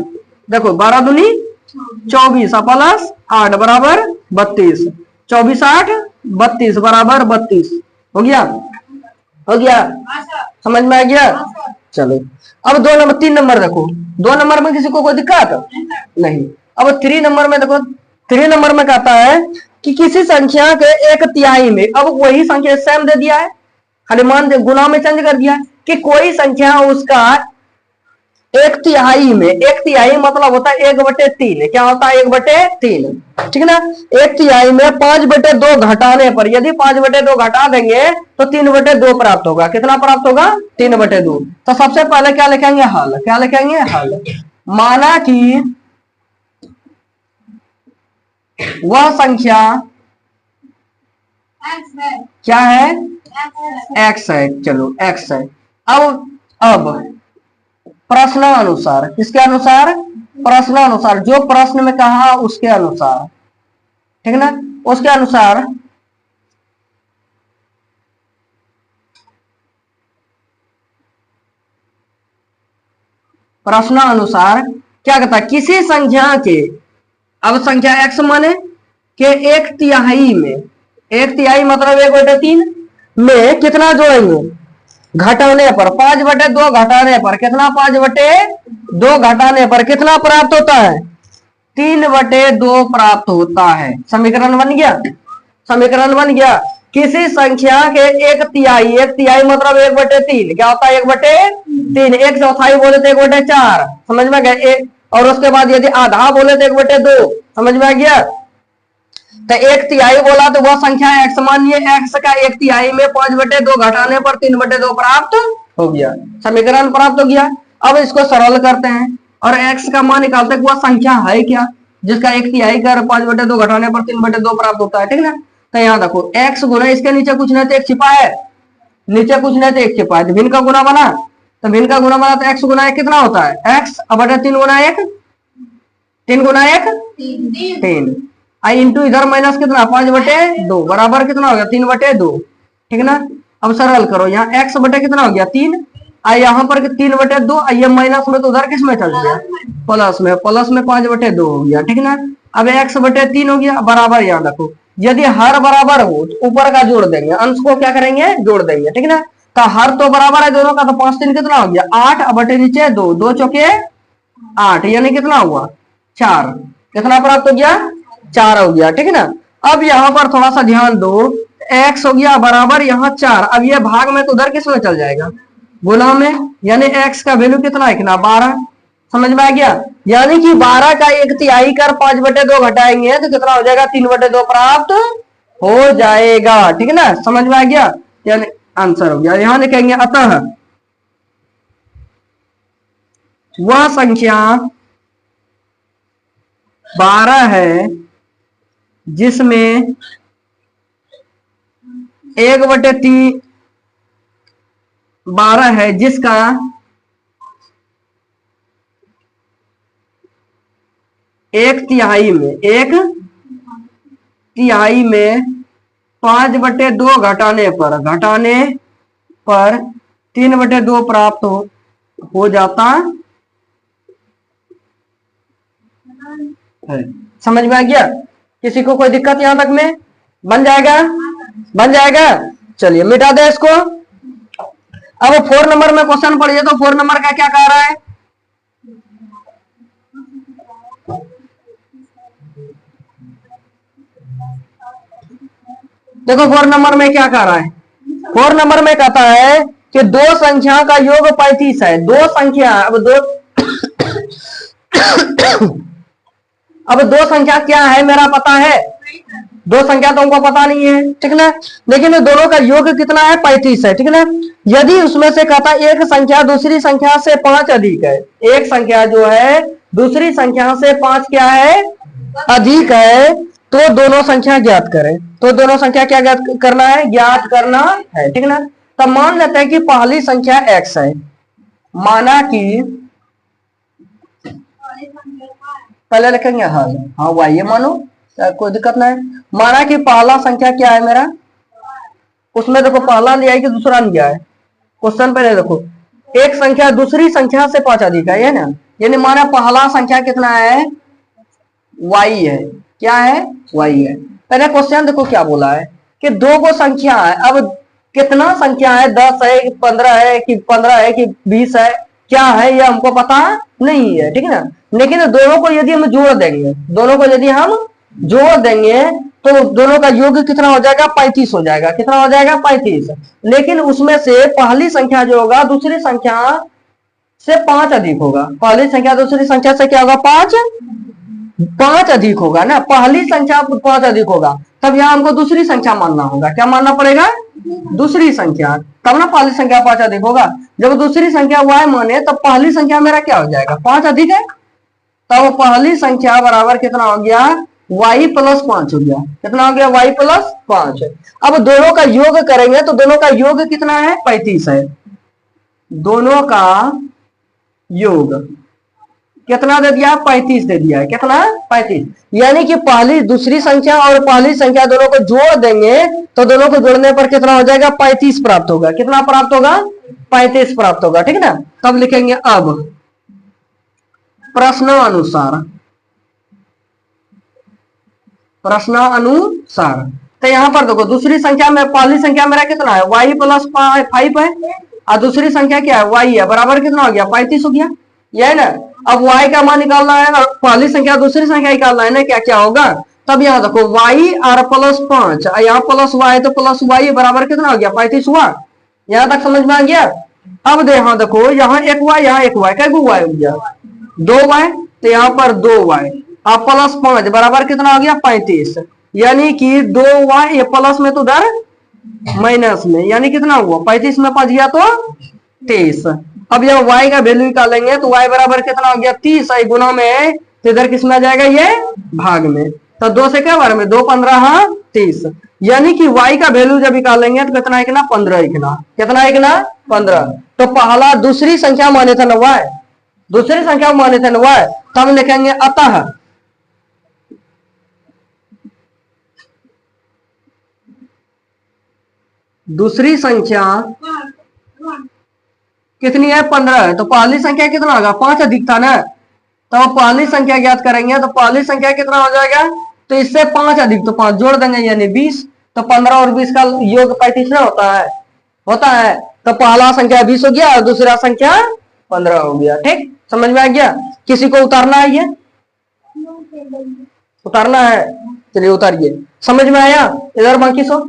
देखो 12 दूनी 24 प्लस 8 बराबर 32, 24 8 32 बराबर 32 हो गया, हो गया, समझ में आ गया। चलो अब 3 नंबर देखो, 2 नंबर में किसी को कोई दिक्कत नहीं। अब 3 नंबर में देखो, 3 नंबर में कहता है कि किसी संख्या के 1/3 में, अब वही संख्या सेम दे दिया है, खाली मान गुना में चेंज कर दिया है कि कोई संख्या उसका 1/3 में, 1/3 मतलब होता है 1/3, क्या होता है 1/3, ठीक है ना। 1/3 में 5/2 घटाने पर, यदि 5/2 घटा देंगे तो 3/2 प्राप्त होगा। कितना प्राप्त होगा? 3/2। तो सबसे पहले क्या लिखेंगे? हल। क्या लिखेंगे? हल। माना कि वह संख्या क्या है? x है। चलो x है। अब प्रश्नानुसार, किसके अनुसार? प्रश्नानुसार, जो प्रश्न में कहा उसके अनुसार, ठीक है ना, उसके अनुसार प्रश्नानुसार क्या कहता है? किसी संख्या के, अब संख्या x माने के 1/3 में, 1/3 मतलब 1/3 में कितना जोड़ेंगे? घटाने पर, 5/2 घटाने पर कितना? 5/2 घटाने पर कितना प्राप्त होता है? 3/2 प्राप्त होता है। समीकरण बन गया। समीकरण बन गया। किसी संख्या के 1/3, 1/3 मतलब 1/3, क्या होता है? 1/3, 1/4 बोले तो 1/4, समझ में गया। और उसके बाद यदि आधा बोले तो 1/2, समझ में आ गया। तो 1/3 बोला तो वह संख्या x, मानिए x का 1/3 में 5/2 घटाने पर 3/2 प्राप्त हो गया। समीकरण प्राप्त हो गया। अब इसको सरल करते हैं और x का मान निकालते हैं। वह संख्या है क्या जिसका 1/3 कर 5/2 घटाने पर 3/2 प्राप्त होता है, ठीक ना। तो यहाँ देखो x गुना, इसके नीचे कुछ नहीं तो एक छिपा है, नीचे कुछ नहीं तो एक छिपा है, भिन्न का गुना बना, तो भिन्न का गुना बना तो x गुना 1 कितना होता है? x। अब 3 गुना 1, 3 गुना 1 3, आई इंटू इधर माइनस कितना? 5/2 बराबर कितना हो गया? 3/2, ठीक है ना। अब सरल करो, यहाँ x बटे कितना हो गया? 3, आई यहाँ पर 3/2, ये माइनस में तो उधर किस में चल गया? प्लस में, प्लस में 5/2 हो गया, ठीक ना। अब x/3 हो गया बराबर, यहाँ देखो यदि हर बराबर हो तो ऊपर का जोड़ देंगे, अंश को क्या करेंगे? जोड़ देंगे, ठीक ना। तो हर तो बराबर है दोनों का, तो 5 3 कितना हो गया? 8, बटे नीचे 2, 2 चौके 8, यानी कितना हुआ? 4। कितना प्राप्त हो गया? 4 हो गया, ठीक है ना। अब यहाँ पर थोड़ा सा ध्यान दो, x हो गया बराबर यहाँ 4, अब ये भाग में तो उधर किस में चल जाएगा? गुना में, यानी x का वैल्यू कितना है? कितना? 12। समझ में आ गया। यानी कि 12 का 1/3 कर 5/2 घटाएंगे तो कितना हो जाएगा? 3/2 प्राप्त हो जाएगा, ठीक है ना। समझ में आ गया, यानी आंसर हो गया। यहां लिखेंगे अतः वह संख्या 12 है जिसमें 1/3, 12 है जिसका 1/3 में, 1/3 में 5/2 घटाने पर 3/2 प्राप्त हो जाता है। समझ में आ गया? किसी को कोई दिक्कत यहां तक में? बन जाएगा? बन जाएगा। चलिए मिटा दे इसको। अब 4 नंबर में क्वेश्चन पढ़िए, तो 4 नंबर का क्या कह रहा है? देखो 4 नंबर में क्या कह रहा है? 4 नंबर में कहता है कि दो संख्या का योग 35 है। दो संख्या, अब दो संख्या क्या है मेरा पता है, दो संख्या तो उनको पता नहीं है, ठीक ना। लेकिन दोनों का योग कितना है? 35 है, ठीक ना। यदि उसमें से कहता एक संख्या दूसरी संख्या से 5 अधिक है, एक संख्या जो है दूसरी संख्या से 5 क्या है? अधिक है, तो दोनों संख्या ज्ञात करें। तो दोनों संख्या क्या ज्ञात करना है? ज्ञात करना है, ठीक ना। तब मान लेते हैं कि पहली संख्या x है, माना कि पहले लिखेंगे हाँ y है, मानो कोई दिक्कत नहीं। माना कि पहला संख्या क्या है मेरा? उसमें देखो पहला लिया है कि दूसरा लिया है? क्वेश्चन पहले देखो, एक संख्या दूसरी संख्या से 5 अधिक है ना, यानी माना पहला संख्या कितना है? y है। क्या है? y है। पहले क्वेश्चन देखो क्या बोला है कि दो को संख्या है। अब कितना संख्या है? 10 है कि 15 है कि 20 है क्या है ये हमको पता नहीं है, ठीक है ना। लेकिन दोनों को यदि हम जोड़ देंगे, दोनों को यदि हम जोड़ देंगे तो दोनों का योग कितना हो जाएगा, 35 हो जाएगा। कितना हो जाएगा, 35। लेकिन उसमें से पहली संख्या जो होगा दूसरी संख्या से 5 अधिक होगा। पहली संख्या दूसरी संख्या से क्या होगा, 5 अधिक होगा ना। पहली संख्या 5 अधिक होगा, तब यहाँ हमको दूसरी संख्या मानना होगा। क्या मानना पड़ेगा, दूसरी संख्या, तब ना पहली संख्या 5 अधिक होगा। जब दूसरी संख्या y माने तब पहली संख्या मेरा क्या हो जाएगा, 5 अधिक है। तब पहली संख्या बराबर कितना हो गया, y प्लस 5 हो गया। कितना हो गया, y प्लस 5। अब दोनों का योग करेंगे तो दोनों का योग कितना है, 35 है। दोनों का योग कितना दे दिया, 35 दे दिया है। कितना, 35। यानी कि पहली दूसरी संख्या और पहली संख्या दोनों को जोड़ देंगे तो दोनों को जोड़ने पर कितना हो जाएगा, 35 प्राप्त होगा। कितना प्राप्त होगा, 35 प्राप्त होगा, ठीक है ना। तब लिखेंगे अब प्रश्नानुसार, प्रश्नानुसार। तो यहां पर देखो दूसरी संख्या में पहली संख्या मेरा कितना है, y प्लस 5 है, और दूसरी संख्या क्या है, y है, बराबर कितना हो गया, 35 हो गया। यह है ना। अब y का मान निकालना है और पहली संख्या दूसरी संख्या निकालना है ना, क्या क्या होगा। तब यहाँ देखो y और प्लस 5, यहाँ प्लस y तो प्लस y बराबर कितना हो गया, 35 हुआ। यहाँ तक समझ में आ गया। अब दे हाँ देखो यहाँ एक y, यहाँ एक y, कैसे y हो गया, 2y, तो यहाँ पर 2y और प्लस 5 बराबर कितना हो गया, 35। यानी कि 2y, ये प्लस में तो उधर माइनस में, यानी कितना हुआ, 35 में 5 गया तो 23। अब यह y का वैल्यू निकालेंगे तो y बराबर कितना हो गया, 30 है, गुना में तो इधर किसमें आ जाएगा, ये भाग में। तो 2 से क्या बार में 2 15 30, यानी कि y का वैल्यू जब निकालेंगे तो कितना है ना, 15 इकना। कितना है ना, 15। तो पहला दूसरी संख्या माने थे ना y, दूसरी संख्या माने थे ना y, तब लिखेंगे अतः दूसरी संख्या कितनी है, 15 है। तो पहली संख्या कितना होगा, 5 अधिक था ना। तो पहली संख्या ज्ञात करेंगे तो पहली संख्या कितना हो जाएगा, तो इससे 5 अधिक तो 5 जोड़ देंगे यानी 20। तो 15 और 20 का योग 35 ना होता है, होता है। तो पहला संख्या 20 हो गया और दूसरा संख्या 15 हो गया। ठीक, समझ में आ गया। किसी को उतारना है, ये उतारना है, चलिए उतारिए। समझ में आया, इधर बाकी सो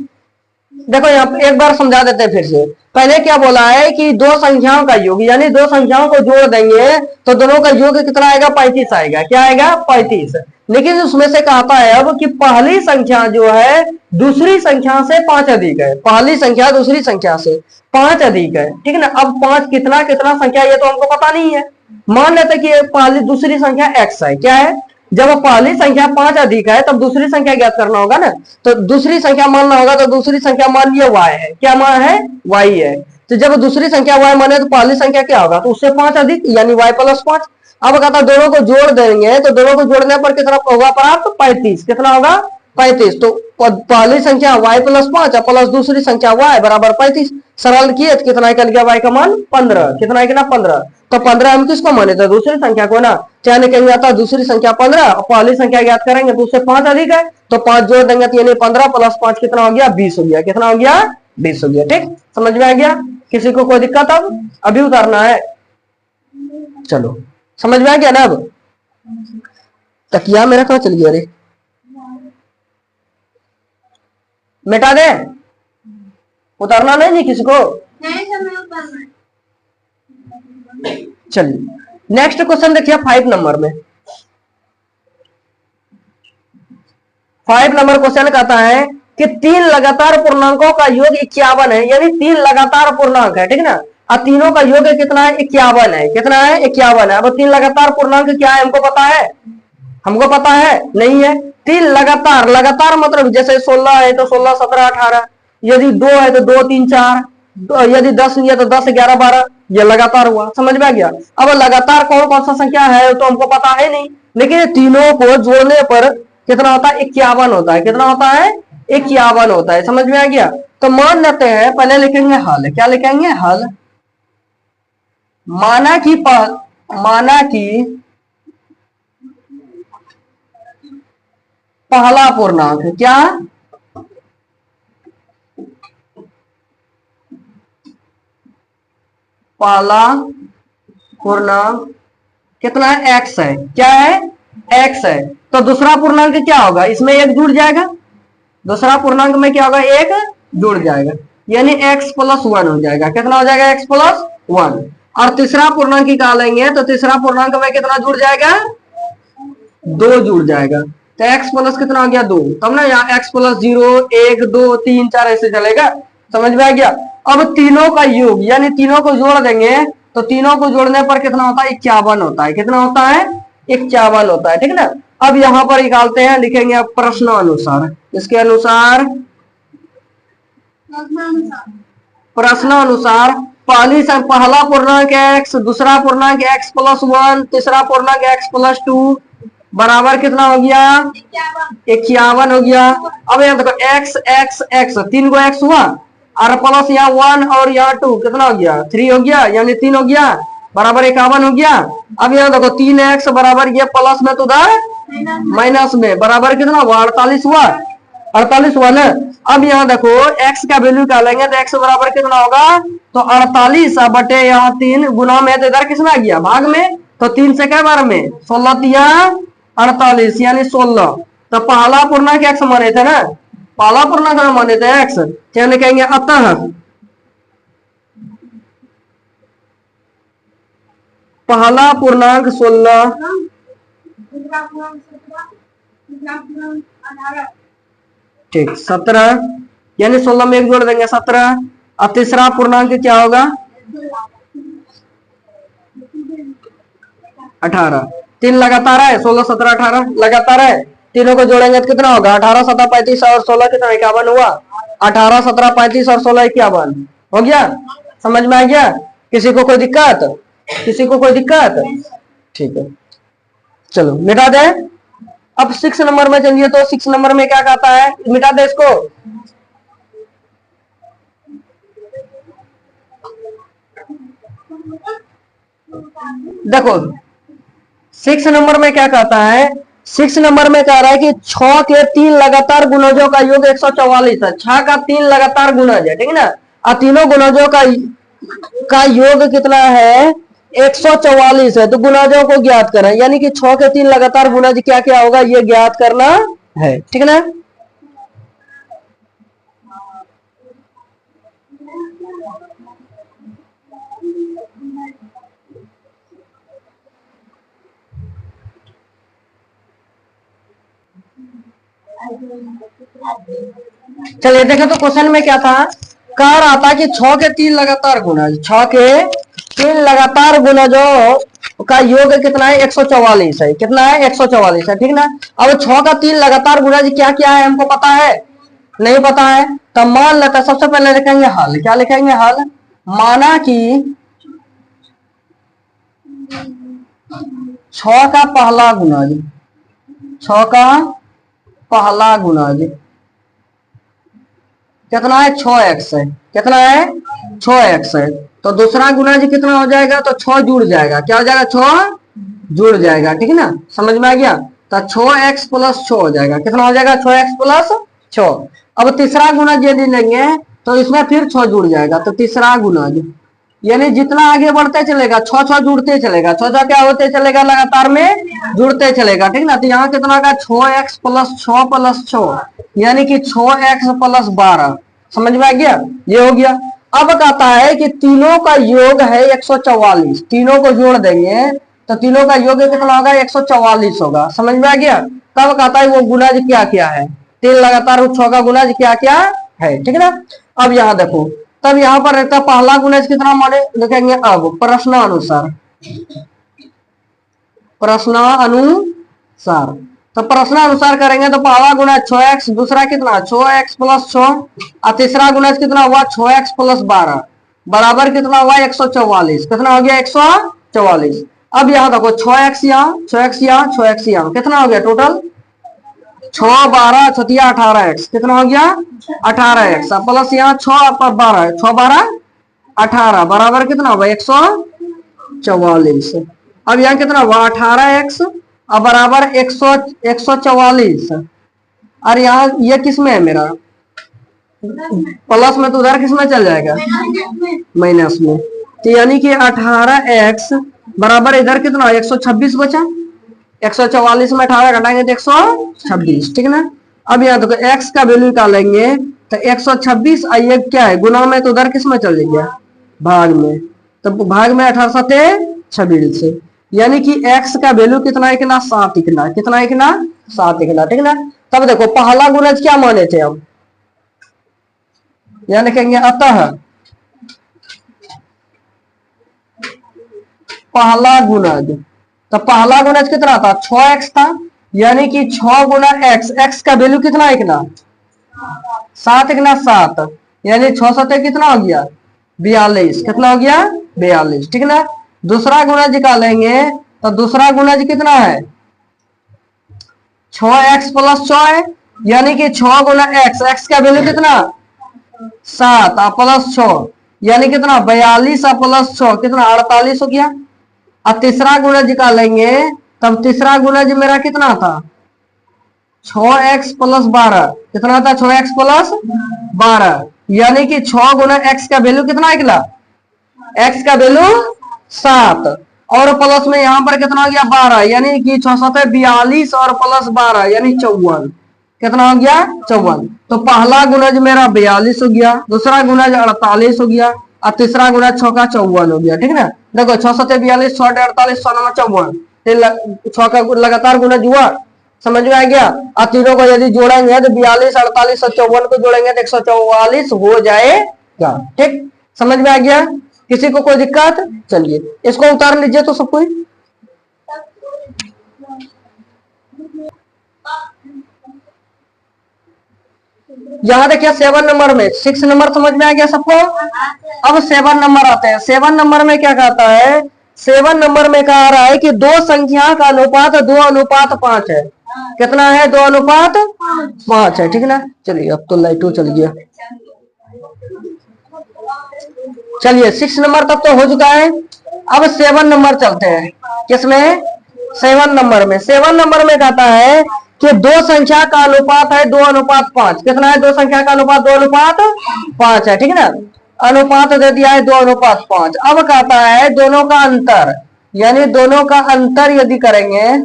देखो यहाँ एक बार समझा देते हैं फिर से। पहले क्या बोला है कि दो संख्याओं का योग, यानी दो संख्याओं को जोड़ देंगे तो दोनों का योग कितना आएगा, 35 आएगा। क्या आएगा, 35। लेकिन उसमें से कहता है अब कि पहली संख्या जो है दूसरी संख्या से 5 अधिक है। पहली संख्या दूसरी संख्या से 5 अधिक है, ठीक है ना। अब 5 कितना कितना संख्या ये तो हमको पता नहीं है। मान लेते कि पहली दूसरी संख्या x है। क्या है, जब पहली संख्या 5 अधिक है तब दूसरी संख्या ज्ञात करना होगा ना। तो दूसरी संख्या मानना होगा, तो दूसरी संख्या मान लिया y है। क्या मान है, y है। तो जब दूसरी संख्या y माने तो पहली संख्या क्या होगा, तो उससे 5 अधिक यानी y प्लस 5। अब कहता दोनों को जोड़ देंगे तो दोनों को जोड़ने पर कितना होगा प्राप्त, 35। कितना होगा, 35। तो पहली संख्या y प्लस 5 प्लस दूसरी संख्या y बराबर 35। सरल किए तो कितना निकल गया, y का मान 15। कितना है ना, 15। तो 15 हम किसको माने थे, दूसरी संख्या को ना। क्या निकल जाता है, दूसरी संख्या 15 और पहली संख्या ज्ञात करेंगे तो उससे 5 अधिक है, तो 5 जोड़ देंगे तो यानी 15 प्लस 5 कितना हो गया, 20 हो गया। कितना हो गया, 20 हो गया। ठीक, समझ में आ गया। किसी को कोई दिक्कत, अब अभी उतारना है, चलो समझ में आ गया ना। अब तकिया मेरा कहाँ चल गया, अरे मिटा दे, उतारना नहीं जी किसी को। चलिए नेक्स्ट क्वेश्चन देखिए 5 नंबर में। 5 नंबर क्वेश्चन कहता है कि 3 लगातार पूर्णांकों का योग 51 है, यानी 3 लगातार पूर्णांक है, ठीक है ना। और तीनों का योग कितना है, 51 है। कितना है, 51 है। अब 3 लगातार पूर्णांक क्या है हमको पता है, हमको पता है नहीं है। 3 लगातार, लगातार मतलब जैसे 16 है तो 16 17 18, यदि 2 है तो 2 3 4, यदि 10 है तो 10 11 12, ये लगातार हुआ। समझ में आ गया। अब लगातार कौन कौन सा संख्या है तो हमको पता है नहीं, लेकिन ये तीनों को जोड़ने पर कितना होता है, 51 होता है। कितना होता है, 51 होता है। समझ में आ गया। तो मान लेते हैं, पहले लिखेंगे हल। क्या लिखेंगे, हल। माना कि पहला पूर्णांक, क्या, पहला पूर्णांक कितना है, x है। क्या है, x है। तो दूसरा पूर्णांक क्या होगा, इसमें एक जुड़ जाएगा, दूसरा पूर्णांक में क्या होगा, एक जुड़ जाएगा, यानी x प्लस 1 हो जाएगा। कितना हो जाएगा, x प्लस 1। और तीसरा पूर्णांक निकालेंगे तो तीसरा पूर्णांक में कितना जुड़ जाएगा, 2 जुड़ जाएगा। तो x प्लस कितना हो गया, 2। तब ना यहाँ x प्लस 0, 1, 2, 3, 4 ऐसे चलेगा। समझ में आ गया। अब तीनों का योग यानी तीनों को जोड़ देंगे तो तीनों को जोड़ने पर कितना होता है, 51 होता है। कितना होता है, 51 होता है। ठीक है ना। अब यहाँ पर निकालते हैं, लिखेंगे अब प्रश्न अनुसार। इसके अनुसार, प्रश्न अनुसार पहला पूर्णांक x, दूसरा पूर्णांक x प्लस 1, तीसरा पूर्णांक x प्लस 2 बराबर कितना हो गया, 51 हो गया। अब यहाँ देखो x x x 3 को x हुआ और प्लस यहाँ 1 और यहाँ 2 कितना हो गया, 3 हो गया, यानी 3 हो गया बराबर 51 हो गया। अब यहाँ देखो 3x बराबर ये प्लस में तो उधर माइनस में बराबर कितना हुआ, 48 हुआ, 48 हुआ ना। अब यहाँ देखो x का वैल्यू निकालेंगे तो x बराबर कितना होगा, तो 48 बटे यहाँ 3 गुना में, तो इधर किसमें आ गया, भाग में। तो 3 से क्या बार में 16 दिया 48 यानी 16। तो पहला पूर्णांक x माने थे ना, पहला पूर्णांक माने थे x, क्या लिखेंगे, अतः पहला पूर्णांक 16, ठीक 17, यानी 16 में एक जोड़ देंगे 17। अब तीसरा पूर्णांक क्या होगा, 18। 3 लगातार है, 16 17 18 लगातार है। तीनों को जोड़ेंगे तो कितना होगा, 18 17 35 और 16 कितना 51 हुआ। 18 17 35 और 16 51 हो गया। समझ में आ गया। किसी को कोई दिक्कत, किसी को कोई दिक्कत, ठीक है चलो मिटा दे। अब 6 नंबर में चलिए, तो 6 नंबर में क्या कहता है, मिटा दे इसको। देखो 6 नंबर में क्या कहता है, 6 नंबर में कह रहा है कि 6 के 3 लगातार गुणजों का योग 144 है। 6 का 3 लगातार गुणज है, ठीक है ना। और तीनों गुणजों का योग कितना है, 144 है। तो गुणजों को ज्ञात करें, यानी कि 6 के 3 लगातार गुणज क्या क्या होगा, ये ज्ञात करना है, ठीक है ना। चलिए देखें तो क्वेश्चन में क्या था, कह रहा था कि 6 के 3 लगातार गुणज, 6 के 3 लगातार गुणजों का योग कितना है, 144 है। कितना है, 144 है, ठीक ना। अब 6 का 3 लगातार गुणज क्या क्या है, हमको पता है, नहीं पता है। तो मान लेते हैं, सबसे पहले लिखेंगे हल। क्या लिखेंगे, हल। माना कि 6 का पहला गुणज, 6 का पहला गुणज कितना है, 6x है। कितना है, 6x है। तो दूसरा गुणज कितना हो जाएगा, तो 6 जुड़ जाएगा। क्या हो जाएगा, 6 जुड़ जाएगा, ठीक है ना। समझ में आ गया। तो 6x प्लस 6 हो जाएगा। कितना हो जाएगा, 6x प्लस 6। अब तीसरा गुणज यदि लेंगे तो इसमें फिर 6 जुड़ जाएगा। तो तीसरा गुणज यानी जितना आगे बढ़ते चलेगा 6 जुड़ते चलेगा, 6 क्या होते चलेगा, लगातार में जुड़ते चलेगा, ठीक ना। तो यहाँ कितना का 6x प्लस 6 प्लस 6 यानी कि 6x प्लस 12। समझ में आ गया, ये हो गया। अब कहता है कि तीनों का योग है 144। तीनों को जोड़ देंगे तो तीनों का योग कितना होगा, 144 होगा। समझ में आ गया। तब कहता है वो गुणज क्या क्या है, 3 लगातार 6 का गुणज क्या क्या है, ठीक है ना। अब यहाँ देखो, तब यहाँ पर रहता पहला गुणज कितना माने लिखेंगे, अब प्रश्न अनुसार, प्रश्न अनुसार। तो प्रश्न अनुसार करेंगे तो पहला गुणज 6x, दूसरा कितना 6x प्लस 6 और तीसरा गुणज कितना हुआ 6x प्लस 12 बराबर कितना हुआ 144। कितना हो गया 144। अब यहाँ देखो 6x यहाँ 6x यहाँ 6x यहाँ कितना हो गया टोटल 6 12 छतिया 18x। कितना हो गया 18x प्लस यहाँ 6 पर 12 6 12 18 बराबर कितना होगा 144। अब यहाँ कितना हुआ 18x और बराबर 144। और यहाँ ये किस में है मेरा प्लस में, तो उधर किस में चल जाएगा माइनस में। तो यानी कि 18x बराबर इधर कितना 126 बचा। 144 में 18 घटाएंगे तो 126, ठीक है ना। अब यहाँ देखो x का वैल्यू निकालेंगे तो 126 और ये क्या है गुना में, तो उधर किस में चल गया भाग में, तो भाग में 18 सते 26, यानी कि x का वैल्यू कितना है ना 7 इकना, कितना है ना 7 इकना, ठीक है ना। तब देखो पहला गुणज क्या माने थे हम, यहाँ लिखेंगे अतः पहला गुणज, तो पहला गुणज कितना था 6x था, यानी कि 6 गुना x, x का वैल्यू कितना है ना 7 इकना 7, यानी 6 सते कितना हो गया 42, कितना हो गया 42, ठीक है ना। दूसरा गुणज निकालेंगे तो दूसरा गुणज कितना है 6x प्लस 6 है, यानी कि 6 गुना x, x का वैल्यू कितना 7 प्लस 6, यानी कितना 42 प्लस 6 कितना 48 हो गया। अब तीसरा गुणज निकालेंगे तब तीसरा गुणज मेरा कितना था 6x प्लस 12, कितना था 6x प्लस 12, यानी कि 6 गुना x का वैल्यू कितना निकला, x का वैल्यू 7 और प्लस में यहाँ पर कितना हो गया 12, यानी कि 6 7 42 और प्लस 12 यानी 54, कितना हो गया 54। तो पहला गुणज मेरा 42 हो गया, दूसरा गुणज 48 हो गया और तीसरा गुणज 6 का 54 हो गया, ठीक है ना। देखो 6 7 42 6 48 6 9 54, 6 का लगातार गुणज हुआ, समझ में आ गया। और तीनों को यदि जोड़ेंगे तो 42 48 और 54 को जोड़ेंगे तो 144 हो जाएगा, ठीक समझ में आ गया। किसी को कोई दिक्कत, चलिए इसको उतार लीजिए तो सब कोई। यहाँ देखिए 7 नंबर में 6 नंबर समझ में आ गया सबको। अब 7 नंबर आते हैं। 7 नंबर में क्या कहता है, 7 नंबर में कहा रहा है कि दो संख्या का अनुपात 2:5 है, कितना है 2:5 है, ठीक है ना। चलिए अब तो लाइटो चल गया। चलिए 6 नंबर तक तो हो चुका है। अब 7 नंबर चलते हैं, किसमें 7 नंबर में। 7 नंबर में कहता है कि दो संख्या का अनुपात है 2:5, कितना है दो संख्या का अनुपात 2:5 है, ठीक है ना। अनुपात दे दिया है 2:5। अब कहता है दोनों का अंतर, यानी दोनों का अंतर यदि करेंगे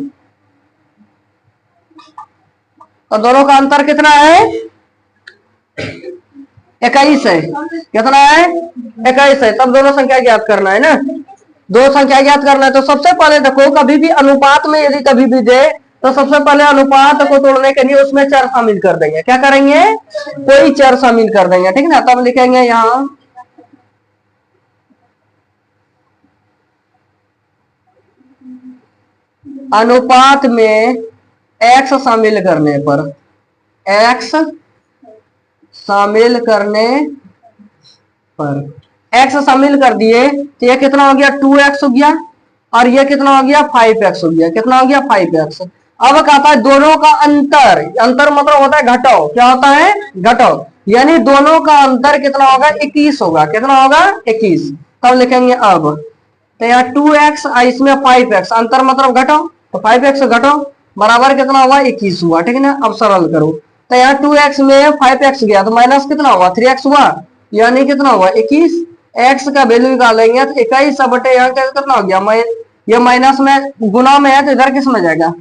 तो दोनों का अंतर कितना है 21 है, कितना है 21 है। तब दोनों संख्या ज्ञात करना है ना, दो संख्या ज्ञात करना है। तो सबसे पहले देखो कभी भी अनुपात में यदि कभी भी दे तो सबसे पहले अनुपात को तोड़ने के लिए उसमें चर शामिल कर देंगे, क्या करेंगे कोई चर शामिल कर देंगे, ठीक है ना। तब लिखेंगे यहां अनुपात में x शामिल करने पर, x शामिल करने पर x शामिल कर दिए तो ये कितना हो गया 2x हो गया और ये कितना हो गया 5x हो गया, कितना हो गया 5x। अब कहता है दोनों का अंतर, अंतर मतलब होता है घटाओ, क्या होता है घटाओ, यानी दोनों का अंतर कितना होगा 21 होगा, कितना होगा 21। तब लिखेंगे अब तो यहाँ 2x इसमें 5x, अंतर मतलब घटाओ, तो 5x घटाओ बराबर कितना हुआ 21 हुआ, ठीक है ना। अब सरल करो तो यहाँ 2x में 5x गया तो माइनस कितना हुआ 3x हुआ, यानी कितना हुआ 21। x का वैल्यू निकालेंगे तो 21 बटे यहाँ कितना हो गया, ये माइनस में गुना में है तो इधर किस में जाएगा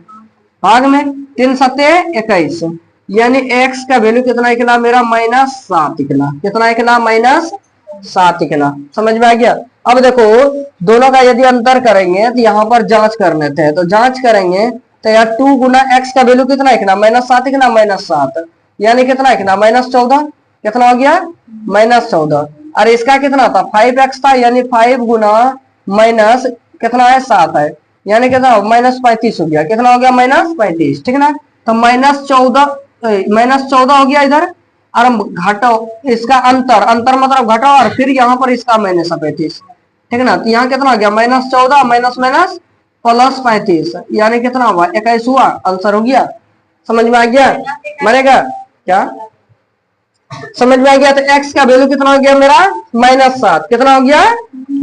भाग में, 3 सत्ते 21, यानी x का वैल्यू कितना निकला मेरा -7 निकला, कितना निकला -7 निकला, समझ में आ गया। अब देखो दोनों का यदि अंतर करेंगे तो यहाँ पर जांच कर लेते हैं, तो जांच करेंगे तो यार 2 गुना x का वैल्यू कितना निकला -7 निकला, -7 यानी कितना निकला -14, कितना हो गया -14। और इसका कितना था 5x था, यानी 5 गुना माइनस कितना है 7 है, यानी कितना -35 हो गया, कितना हो गया -35, ठीक है ना। तो -14 हो गया इधर, और घटाओ इसका अंतर, अंतर मतलब घटाओ और फिर यहाँ पर इसका -35, ठीक है ना। तो यहाँ कितना हो गया -14 माइनस माइनस प्लस 35, यानी कितना हुआ 21 हुआ, आंसर हो गया। समझ में आ गया, मरेगा क्या, समझ में आ गया। तो x का वैल्यू कितना हो गया मेरा -7, कितना हो गया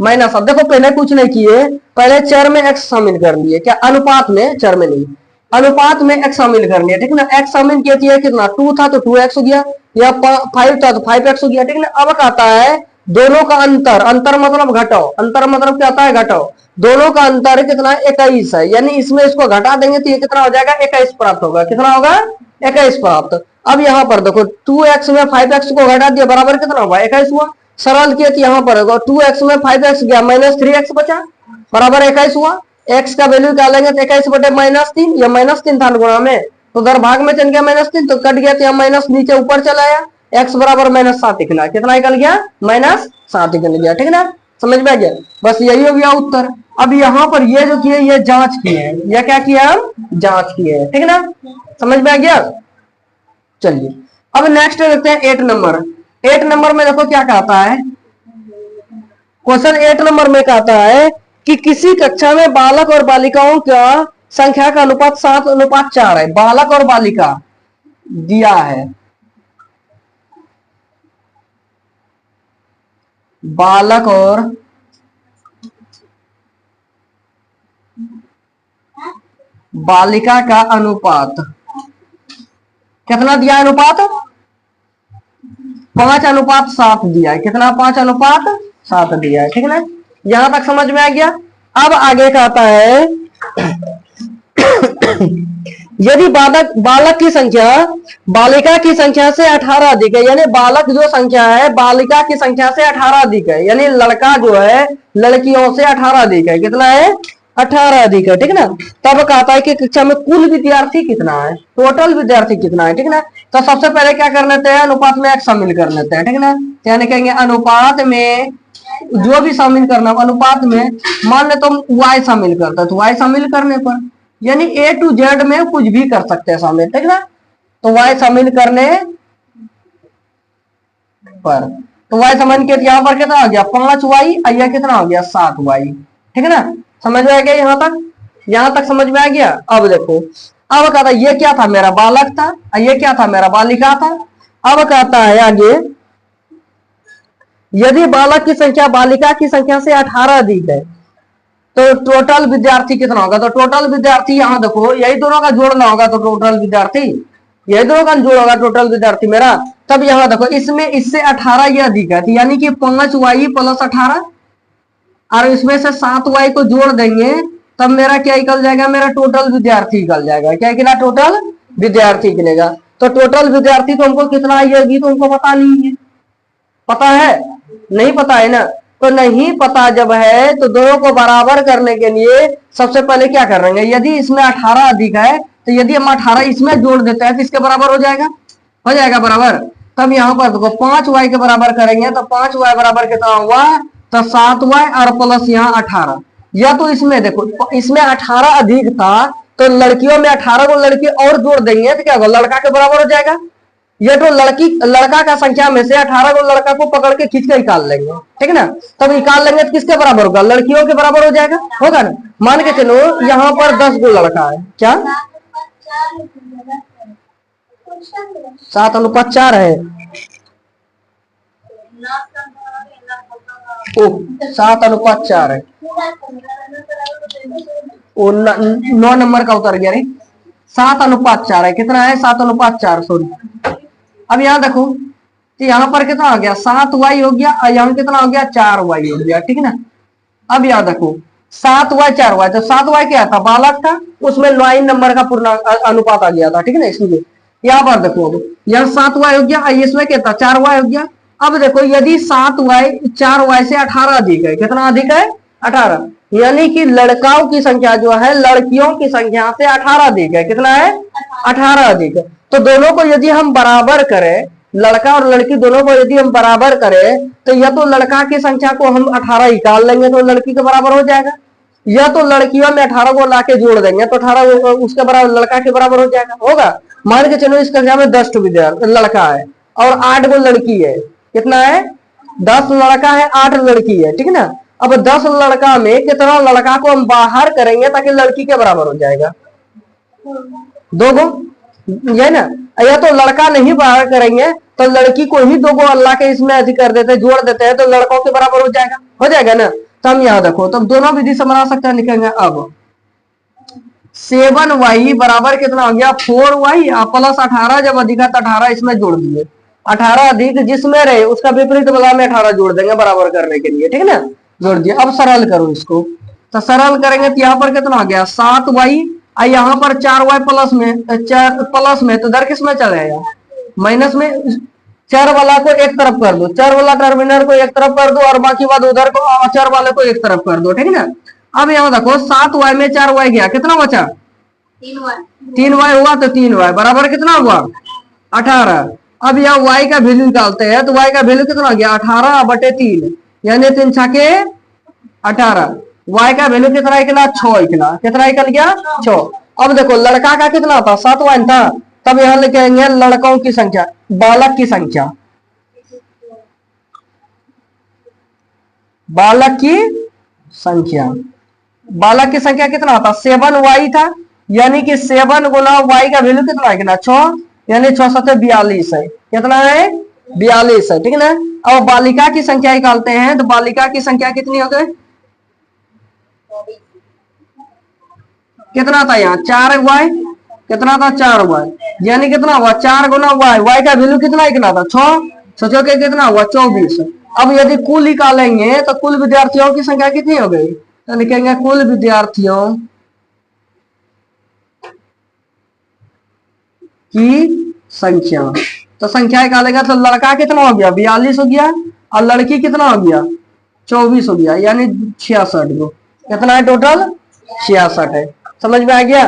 -7। देखो पहले कुछ नहीं किए, पहले चर में x शामिल कर लिए, क्या अनुपात में, चर में नहीं, अनुपात में x शामिल कर लिया, ठीक है ना। x शामिल किया थी कितना 2 था तो 2x हो गया, या 5 था तो 5x हो गया, ठीक है ना। अब कहता है दोनों का अंतर, अंतर मतलब घटाओ, अंतर मतलब क्या होता है घटाओ, दोनों का अंतर कितना 21 है, यानी इसमें इसको घटा देंगे तो ये कितना हो जाएगा 21 प्राप्त होगा। कितना होगा 21 प्राप्त। अब यहाँ पर देखो 2x में 5x को घटा दिया बराबर कितना होगा 21 हुआ। सरल किया तो यहाँ पर 2x में 5x गया -3x बचा बराबर 21 हुआ। x का वैल्यू क्या लेंगे तो 21 बटे -3, या -3 था गुणा में तो उधर भाग में चल गया -3 तो कट गया तो यहाँ माइनस नीचे ऊपर चला आया, x बराबर -7 निकला। कितना निकल गया -7 निकल गया। ठीक है ना, समझ में आ गया। बस यही हो गया उत्तर। अब यहाँ पर ये जो किए ये जांच किए हैं, यह क्या किया हम जांच किए हैं। ठीक है ना, समझ में आ गया। चलिए अब नेक्स्ट देखते हैं 8 नंबर। 8 नंबर में देखो क्या कहता है क्वेश्चन। 8 नंबर में कहता है कि किसी कक्षा में बालक और बालिकाओं का संख्या का अनुपात 7:4 है। बालक और बालिका दिया है, बालक और बालिका का अनुपात कितना दिया है अनुपात 5:7 दिया है। कितना 5:7 दिया है। ठीक है ना, यहां तक समझ में आ गया। अब आगे कहता है यदि बालक की संख्या बालिका की संख्या से 18 अधिक है, यानी बालक जो संख्या है बालिका की संख्या से 18 अधिक है, यानी लड़का जो है लड़कियों से 18 अधिक है। कितना है 18 अधिक है। ठीक है ना, तब कहता है कि कक्षा में कुल विद्यार्थी कितना है, टोटल विद्यार्थी कितना है। ठीक है ना, तो सबसे पहले क्या कर लेते हैं अनुपात में x शामिल कर लेते हैं। ठीक है ना, यानी कहेंगे अनुपात में जो भी शामिल करना अनुपात में मान ले तो y शामिल करता है तो y शामिल करने पर यानी A to Z में कुछ भी कर सकते हैं शामिल। ठीक है ना, तो y शामिल करने पर तो y शामिल के यहाँ पर कितना आ गया 5y, यह कितना हो गया 7y। ठीक है ना, समझ में आ गया यहाँ तक समझ में आ गया। अब देखो अब कहता है ये क्या था मेरा बालक था, ये क्या था मेरा बालिका था। अब कहता है आगे यदि बालक की संख्या बालिका की संख्या से 18 अधिक है तो टोटल विद्यार्थी कितना होगा। तो टोटल विद्यार्थी यहाँ देखो यही दोनों का जोड़ना होगा तो टोटल विद्यार्थी यही दोनों का जोड़ होगा टोटल विद्यार्थी मेरा। तब यहाँ देखो इसमें इससे 18 ये अधिक है यानी कि 5y + 18 और इसमें से 7y को जोड़ देंगे तब मेरा क्या निकल जाएगा मेरा टोटल विद्यार्थी निकल जाएगा। क्या निकला टोटल विद्यार्थी निकलेगा। तो टोटल विद्यार्थी तो हमको कितना आएगी तो हमको पता नहीं है, पता है नहीं पता है ना। तो नहीं पता जब है तो दोनों को बराबर करने के लिए सबसे पहले क्या करेंगे यदि इसमें 18 अधिक है तो यदि हम 18 इसमें जोड़ देते हैं तो इसके बराबर हो जाएगा बराबर। तब यहाँ पर देखो 5y के बराबर करेंगे तो 5y बराबर कितना हुआ तो 7y और प्लस यहाँ 18। या तो इसमें देखो इसमें 18 अधिक था तो लड़कियों में 18 को लड़की और जोड़ देंगे तो क्या होगा लड़का के बराबर हो जाएगा। ये तो लड़का का संख्या में से 18 को लड़का को पकड़ के खींच के निकाल लेंगे। ठीक है ना, तब निकाल लेंगे तो किसके बराबर होगा लड़कियों के बराबर हो जाएगा, होगा ना। मान के चलो यहाँ पर 10 गो लड़का है, क्या 7:4 है। ओ 7:4 है, ओ 9 नंबर का उतर गया रे। 7:4 है, कितना है 7:4 सॉरी। अब यहाँ देखो तो यहाँ पर कितना हो गया 7y हो गया और यहाँ कितना हो गया 4y हो गया। ठीक है ना, अब यहाँ देखो 7y 4y तो 7y क्या था बालक था उसमें 9 नंबर का पूर्ण अनुपात आ गया था। ठीक है ना, इसलिए यहाँ पर देखो अब यहाँ 7y हो गया इसमें क्या था 4y हो गया। अब देखो यदि 7y 4y से 18 अधिक है, कितना अधिक है 18, यानी कि लड़काओं की संख्या जो है लड़कियों की संख्या से 18 अधिक है। कितना है 18 अधिक है। तो दोनों को यदि हम बराबर करें लड़का और लड़की दोनों को यदि हम बराबर करें तो या तो लड़का की संख्या को हम 18 निकाल लेंगे तो लड़की के बराबर हो जाएगा, या तो लड़कियों में 18 को लाके जोड़ देंगे तो 18 उसके बराबर लड़का के बराबर हो जाएगा, होगा। मान के चलो इस कक्षा में 10 विद्यार्थी लड़का है और 8 गो लड़की है। कितना है 10 लड़का है 8 लड़की है। ठीक है ना, अब 10 लड़का में कितना लड़का को हम बाहर करेंगे ताकि लड़की के बराबर हो जाएगा 2 गो, ये ना। या तो लड़का नहीं बाहर करेंगे तो लड़की को ही 2 गो अल्लाह के इसमें अधिक कर देते हैं जोड़ देते हैं तो लड़कों के बराबर हो जाएगा ना। तो हम यहाँ देखो तो दोनों विधि से बना सकते हैं, लिखेंगे अब 7y बराबर कितना हो गया 4y प्लस 18 जब अधिक है तो 18 इसमें जोड़ दिए 18 अधिक जिसमें रहे उसका विपरीत बदला में 18 जोड़ देंगे बराबर करने के लिए। ठीक है ना, जोड़ दिया। अब सरल करो इसको तो सरल करेंगे तो यहाँ पर कितना आ गया 7y, और यहाँ पर 4y प्लस में तो इधर किस में चलेगा माइनस में। चर वाला को एक तरफ कर दो, चर वाला टर्मिनल को एक तरफ कर दो और बाकी बाद उधर को अचर वाले को एक तरफ कर दो, ठीक है ना। अब यहाँ देखो 7y में 4y गया, कितना बचा 3y हुआ, तो 3y बराबर कितना हुआ 18। अब यहाँ y का वैल्यू निकालते हैं, तो y का वैल्यू कितना गया 18/3, यानी 3 छके 18। y का वैल्यू कितना निकला 6 निकला, कितना निकल गया 6। अब देखो लड़का का कितना था 7y था, तब यहाँ लिखेंगे लड़कों की संख्या, बालक की संख्या, बालक की संख्या, बालक की संख्या कितना था 7y था, यानी कि 7 गुना y का वैल्यू कितना है कितना 6, यानी 6 7 42 है, कितना है 42 है, ठीक है ना। अब बालिका की संख्या निकालते हैं, तो बालिका की संख्या कितनी हो गई, कितना था यहाँ 4y, कितना था 4y, यानी कितना हुआ 4 गुना y का वैल्यू कितना था 6, 6 के कितना हुआ 24। अब यदि कुल निकालेंगे तो कुल विद्यार्थियों की संख्या कितनी हो गई, तो लिखेंगे कुल विद्यार्थियों की संख्या। तो संख्या निकालेगा तो लड़का कितना हो गया 42 हो गया, और लड़की कितना हो गया 24 हो गया, यानी 66 गो, कितना है टोटल 66 है। समझ में आ गया,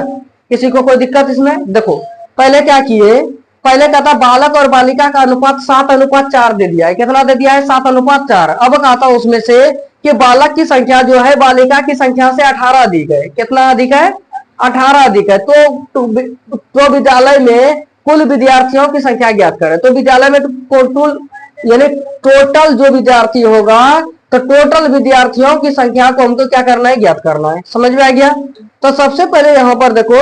किसी को कोई दिक्कत इसमें। देखो पहले क्या किए, पहले कहता बालक और बालिका का अनुपात 7:4 दे दिया है, कितना दे दिया है 7:4। अब कहता उसमें से कि बालक की संख्या जो है बालिका की संख्या से 18 अधिक है, कितना अधिक है 18 अधिक है। तो विद्यालय में कुल विद्यार्थियों की संख्या ज्ञात करें। तो विद्यालय में टोटल यानी टोटल जो विद्यार्थी होगा, तो टोटल विद्यार्थियों की संख्या को हमको क्या करना है ज्ञात करना है। समझ में आ गया। तो सबसे पहले यहां पर देखो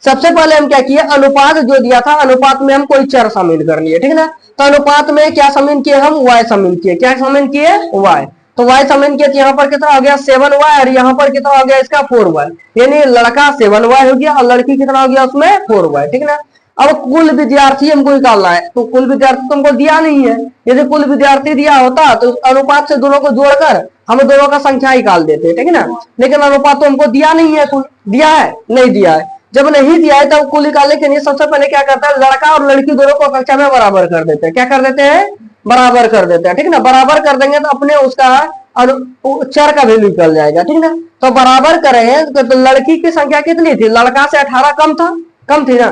सबसे पहले हम क्या किए, अनुपात जो दिया था अनुपात में हम कोई चर शामिल कर लिए, ठीक है ना। तो अनुपात में क्या शामिल किए हम y शामिल किए, क्या शामिल किए y। तो y शामिल किए, तो यहाँ पर कितना हो गया 7y, और यहाँ पर कितना हो गया इसका 4y, यानी लड़का 7y हो गया और लड़की कितना हो गया उसमें 4y, ठीक है ना। अब कुल विद्यार्थी हमको निकालना है, तो कुल विद्यार्थी तुमको दिया नहीं है। यदि कुल विद्यार्थी दिया होता तो अनुपात से दोनों को जोड़कर हम दोनों का संख्या निकाल देते, ठीक है ना। लेकिन अनुपात तो हमको दिया नहीं है, कुल दिया है नहीं दिया है। जब नहीं दिया है तब कुल निकालने के लिए सबसे पहले क्या करता है, लड़का और लड़की दोनों को कक्षा में बराबर कर देते हैं। क्या कर देते हैं, बराबर कर देते हैं, ठीक है ना। बराबर कर देंगे तो अपने उसका चर का वैल्यू निकल जाएगा, ठीक है ना। तो बराबर करें तो लड़की की संख्या कितनी थी, लड़का से 18 कम था, कम थी ना,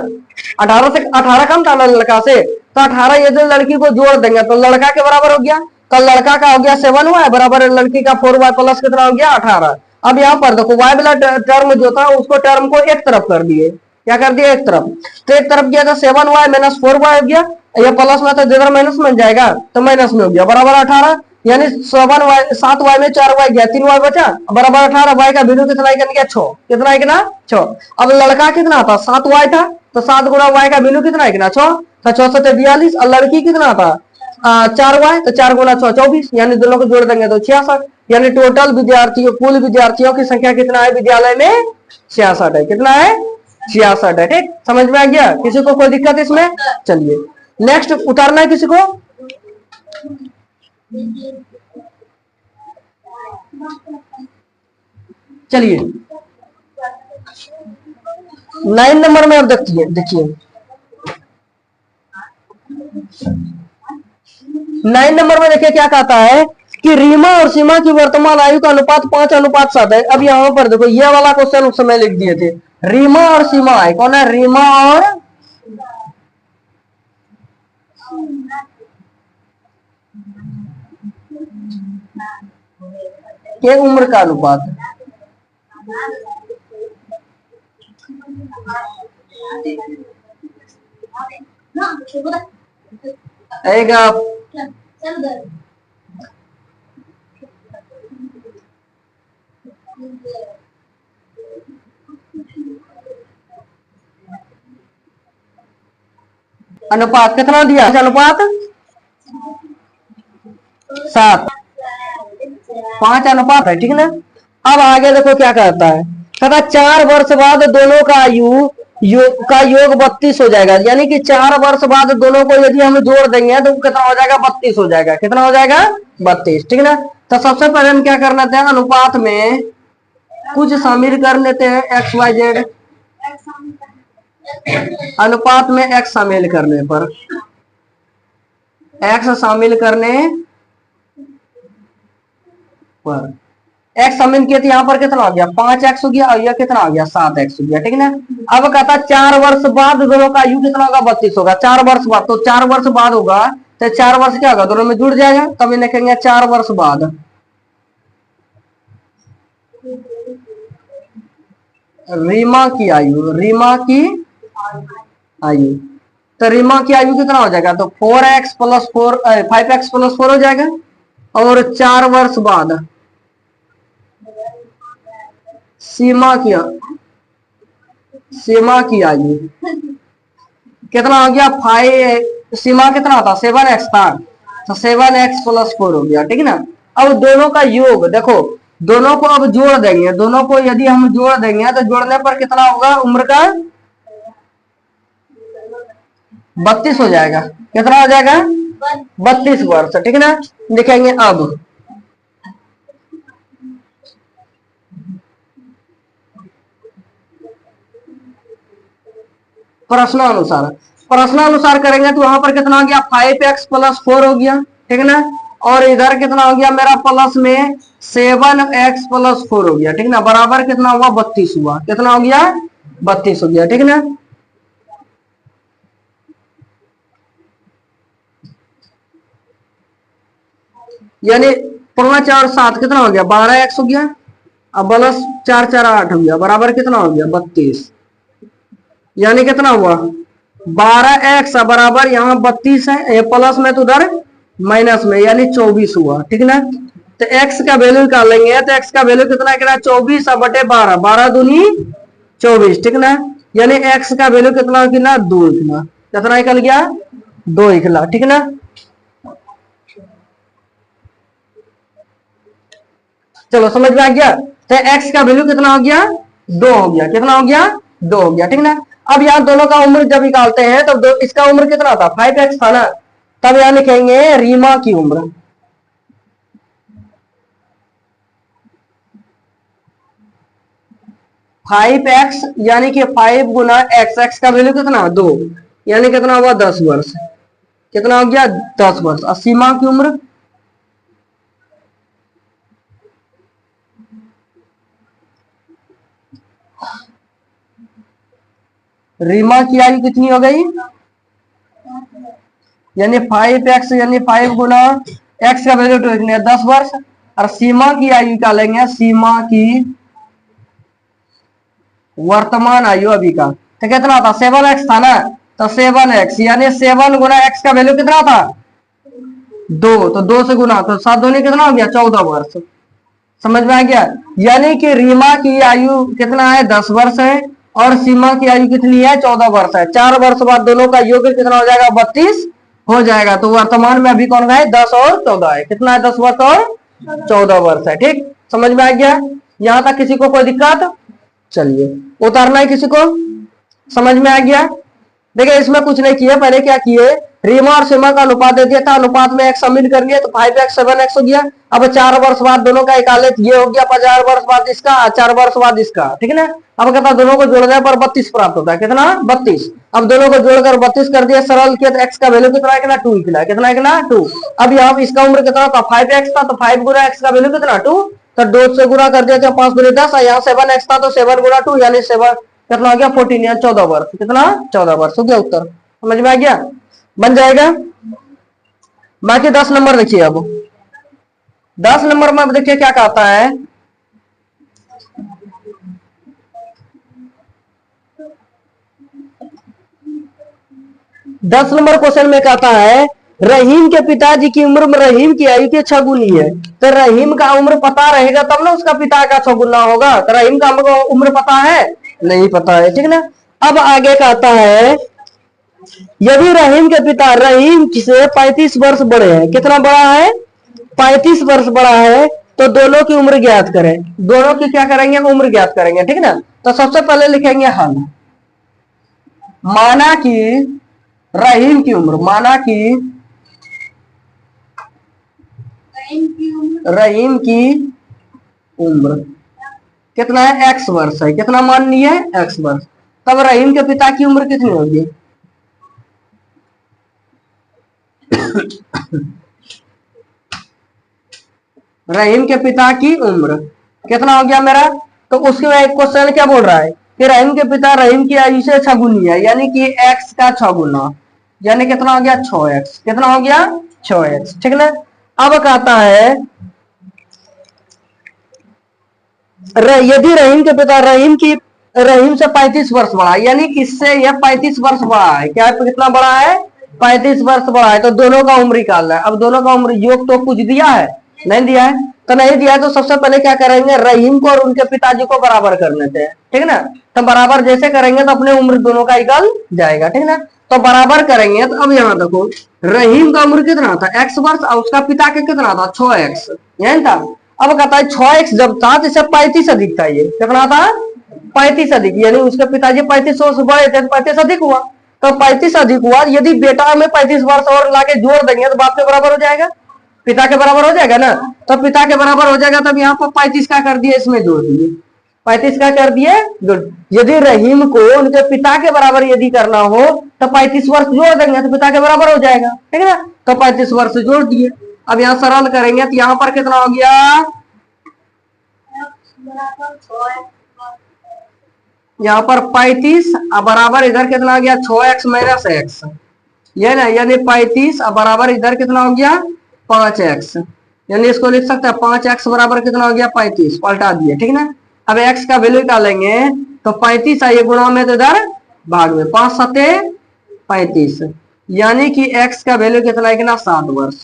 18 कम था ना लड़का से। तो 18 यदि लड़की को जोड़ देंगे तो लड़का के बराबर हो गया। तो लड़का का हो गया 7y बराबर लड़की का 4y प्लस कितना हो गया 18। अब यहाँ पर देखो y वाला टर्म जो था उसको टर्म को एक तरफ कर दिए, क्या कर दिया एक तरफ। तो एक तरफ किया था 7y माइनस 4y हो गया, ये प्लस में था जिधर माइनस में जाएगा तो माइनस में हो गया बराबर 18, यानी 7y में 4y गया 3y बचा बराबर 18। y का वैल्यू कितना निकल गया 6, कितना निकला 6। अब लड़का कितना था 7y था, तो 7 गुना y का वैल्यू कितना निकला 6, तो 6 7 42। और लड़की कितना था 4y, तो 4 गुना 6 24, यानी दोनों को जोड़ देंगे तो 66, यानी टोटल विद्यार्थियों कुल विद्यार्थियों की संख्या कितना है विद्यालय में 66 है, कितना है 66 है। ठीक, समझ में आ गया, किसी को कोई दिक्कत इसमें। चलिए नेक्स्ट उतारना है किसी को। चलिए 9 नंबर में अब देखिए 9 नंबर में देखिए क्या कहता है कि रीमा और सीमा की वर्तमान आयु का अनुपात 5:7 है। अब यहाँ पर देखो ये वाला क्वेश्चन उस समय लिख दिए थे, रीमा और सीमा है, कौन है रीमा और के उम्र का अनुपात आएगा। अनुपात कितना दिया, अनुपात 7, 5:7 है, ठीक है ना। अब आगे देखो क्या कहता है, कहता 4 वर्ष बाद दोनों का योग 32 हो जाएगा, यानी कि 4 वर्ष बाद दोनों को यदि हम जोड़ देंगे तो कितना हो जाएगा 32 हो जाएगा, कितना हो जाएगा 32, ठीक है ना। तो सबसे पहले हम क्या कर लेते हैं, अनुपात में कुछ शामिल कर लेते हैं, एक्स वाई जेड। अनुपात में एक्स शामिल करने पर, एक्स शामिल करने पर एक्स शामिल किया तो यहाँ पर कितना हो गया 5x हो गया, और यह कितना हो गया 7x हो गया, ठीक है ना। अब कहता 4 वर्ष बाद दोनों का आयु कितना होगा 32 होगा, 4 वर्ष बाद, तो 4 वर्ष बाद होगा तो 4 वर्ष क्या होगा दोनों में जुड़ जाएगा, तब इन्हें कहेंगे 4 वर्ष बाद। रीमा की आयु, रीमा की आयु, तो रीमा की आयु कितना हो जाएगा, तो 4x प्लस 4 5x प्लस 4 हो जाएगा। और 4 वर्ष बाद सीमा की आयु कितना हो गया 5, सीमा कितना होता 7x था, तो 7x प्लस 4 हो गया, ठीक है ना। अब दोनों का योग देखो, दोनों को अब जोड़ देंगे, दोनों को यदि हम जोड़ देंगे तो जोड़ने पर कितना होगा उम्र का 32 हो जाएगा, कितना हो जाएगा 32 वर्ष, ठीक है ना। लिखेंगे अब प्रश्नानुसार, प्रश्नानुसार करेंगे तो वहां पर कितना हो गया 5x प्लस 4 हो गया, ठीक है ना। और इधर कितना हो गया मेरा प्लस में 7x प्लस 4 हो गया, ठीक है ना, बराबर कितना हुआ 32 हुआ, कितना हो गया 32 हो गया, ठीक है ना। यानी 5 और 7 कितना हो गया 12x हो गया, अब प्लस 4 4 8 हो गया, बराबर कितना हो गया 32, यानी कितना हुआ 12x बराबर यहाँ 32 है, ये प्लस में तो उधर माइनस में, यानी 24 हुआ, ठीक है ना। तो x का वैल्यू निकालेंगे तो x का वैल्यू कितना है 24 बटे 12, 12 दूनी 24, ठीक ना। यानी x का वैल्यू कितना निकला 2 निकला, कितना निकल गया 2 निकला, ठीक ना। चलो समझ में आ गया, तो x का वैल्यू कितना हो गया 2 हो गया, कितना हो गया 2 हो गया, ठीक ना। अब यहाँ दोनों का उम्र जब निकालते हैं तब तो इसका उम्र कितना था 5x था ना, तब यहाँ लिखेंगे रीमा की उम्र, 5x यानी कि 5 गुना x का वैल्यू कितना 2, यानी कितना हुआ 10 वर्ष, कितना हो गया 10 वर्ष। और सीमा की उम्र रीमा की आयु कितनी हो गई, यानी 5x यानी 5 गुना x का वैल्यू 10 वर्ष, और सीमा की आयु निकालेंगे, सीमा की वर्तमान आयु अभी का, तो कितना था 7x था ना, तो 7x यानी 7 गुना x का वैल्यू कितना था 2, तो 2 से गुना, तो 7 दूनी कितना हो गया 14 वर्ष, समझ में आ गया। यानी कि रीमा की आयु कितना है 10 वर्ष है, और सीमा की आयु कितनी है 14 वर्ष है। 4 वर्ष बाद दोनों का योग कितना हो जाएगा 32 हो जाएगा, तो वर्तमान में अभी कौन है 10 और 14 है, कितना है 10 वर्ष और 14 वर्ष है, ठीक समझ में आ गया। यहां तक किसी को कोई दिक्कत, चलिए उतारना है किसी को, समझ में आ गया। देखिए इसमें कुछ नहीं किया, पहले क्या किए रीमा और सीमा का अनुपात दे दिया था, अनुपात में x शामिल कर लिया तो 5x 7x हो गया। अब 4 वर्ष बाद दोनों का निकाले ये हो गया 50 वर्ष बाद इसका, 4 वर्ष बाद इसका, ठीक है ना। अब कहता दोनों को जोड़ने पर 32 प्राप्त होता है, कितना 32। अब दोनों को जोड़कर 32 कर दिया, सरल किया तो x का वैल्यू कितना है 2 निकला, कितना है 2। अब यहाँ इसका उम्र कितना था 5x था, तो 5 गुना x का वैल्यू कितना 2, तो 2 से गुना कर दिया तो 5 दूनी 10, यहाँ 7x था तो 7 गुना 2 यानी 7 कितना हो गया 14 या 14 वर्ष, कितना 14 वर्ष हो गया उत्तर, समझ में आ गया, बन जाएगा। बाकी 10 नंबर देखिए, अब 10 नंबर में अब देखिए क्या कहता है, दस नंबर क्वेश्चन में कहता है रहीम के पिताजी की उम्र में रहीम की आयु की 6 गुनी है, तो रहीम का उम्र पता रहेगा तब ना उसका पिता का 6 गुना होगा, तो रहीम का उम्र पता है नहीं पता है, ठीक ना। अब आगे कहता है यदि रहीम के पिता रहीम से 35 वर्ष बड़े हैं, कितना बड़ा है 35 वर्ष बड़ा है, तो दोनों की उम्र ज्ञात करें, दोनों की क्या करेंगे उम्र ज्ञात करेंगे, ठीक ना। तो सबसे पहले लिखेंगे हल, माना कि रहीम की उम्र, माना कि रहीम की उम्र कितना है? एक्स वर्ष है। कितना मान लिया है? एक्स वर्ष। तब रहीम के पिता की उम्र कितनी होगी? रहीम के पिता की उम्र कितना हो गया मेरा? तो उसके क्वेश्चन क्या बोल रहा है कि रहीम के पिता रहीम की आयु से छगुनी है, यानी कि एक्स का छगुना, यानी कितना हो गया? 6x। कितना हो गया? 6x। ठीक ना। अब कहता है यदि रहीम के पिता रहीम से 35 वर्ष बड़ा है, यानी इससे यह 35 वर्ष बड़ा है। क्या कितना बड़ा है? 35 वर्ष बड़ा है। तो दोनों का उम्र निकालना है। अब दोनों का उम्र योग तो कुछ दिया है? नहीं दिया है। तो नहीं दिया है तो सबसे पहले क्या करेंगे? रहीम को और उनके पिताजी को बराबर कर लेते हैं। ठीक ना। तो बराबर जैसे करेंगे तो अपने उम्र दोनों का निकल जाएगा। ठीक ना। तो बराबर करेंगे तो अब यहाँ देखो, रहीम का उम्र कितना था? x वर्ष, और उसका पिता का कितना था? 6x। यही था। अब कहता है 6x जब था तो इसे 35 अधिक था। ये कितना था? 35 अधिक, यानी उसके पिताजी 35 वर्ष बड़े थे, 35 अधिक हुआ। तो 35 अधिक हुआ। यदि बेटा में 35 वर्ष और लाके जोड़ देंगे तो बाप के बराबर हो जाएगा, पिता के बराबर हो जाएगा ना। तो पिता के बराबर हो जाएगा। तब यहाँ पर 35 का कर दिए, इसमें जोड़ दिए, 35 का कर दिए जोड़। यदि रहीम को उनके पिता के बराबर यदि करना हो तो 35 वर्ष जोड़ देंगे तो पिता के बराबर हो जाएगा। ठीक है ना। तो 35 वर्ष जोड़ दिए। अब यहाँ सरल करेंगे तो यहाँ पर कितना हो गया? यहाँ पर 35 बराबर इधर कितना हो गया? 6x माइनस एक्स, ये ना, यानी 35 बराबर इधर कितना हो गया? 5x। यानी इसको लिख सकते हैं 5x बराबर कितना हो गया? 35। पलटा दिए। ठीक ना। अब x का वैल्यू निकालेंगे तो 35 आइए गुणा में तो इधर भाग में, 5 सते 35, यानी कि x का वैल्यू कितना है कि ना? 7 वर्ष।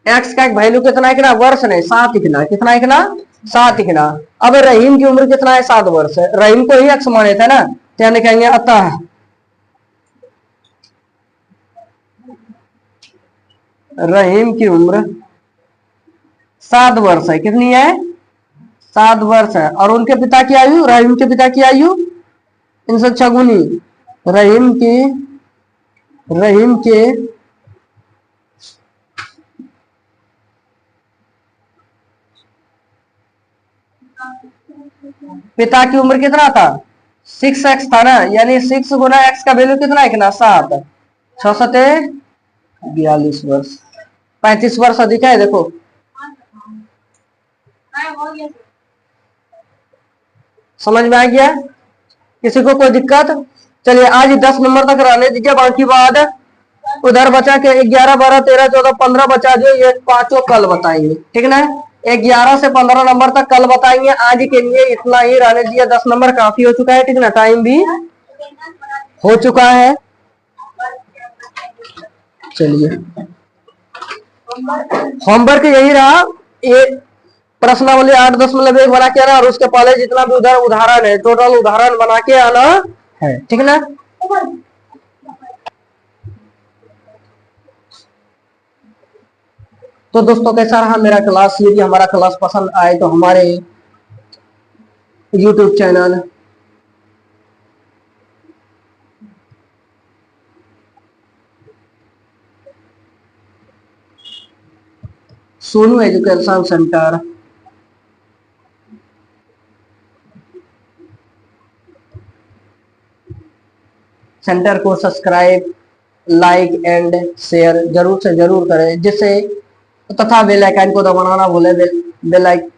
x का वैल्यू कितना है कि ना? वर्ष नहीं, 7 लिखना है। कितना है कि ना? 7 लिखना। अब रहीम की उम्र कितना है? 7 वर्ष है। रहीम को ही x माने थे ना, तो यहाँ लिखेंगे अतः रहीम की उम्र 7 वर्ष है। कितनी है? 7 वर्ष है। और उनके पिता की आयु, रहीम के पिता की आयु इनसे छगुनी, रहीम के पिता की उम्र कितना था? 6x था ना, यानी 6 गुना x का वैल्यू कितना है कि ना? 7। 6 सते 42 वर्ष। 35 वर्ष अधिक है। देखो समझ में आ गया? किसी को कोई दिक्कत? चलिए आज 10 नंबर तक रहने दीजिए, बाकी बाद उधर बचा के 11, 12, 13, 14, 15 बचा जो, ये पांचों कल बताएंगे। ठीक ना। 11 से 15 नंबर तक कल बताएंगे। आज के लिए इतना ही रहने दीजिए, 10 नंबर काफी हो चुका है। ठीक ना। टाइम भी हो चुका है। चलिए होमवर्क यही रहा, प्रश्नावली 8.1 बना के आना, और उसके पहले जितना भी उधर उदाहरण है टोटल उदाहरण बना के आना है। ठीक ना। तो दोस्तों कैसा रहा मेरा क्लास? यदि हमारा क्लास पसंद आए तो हमारे YouTube channel Sonu education centre को सब्सक्राइब, लाइक एंड शेयर जरूर से जरूर करें, जिससे तथा बेल आइकन को दबाना ना भूले। Bell icon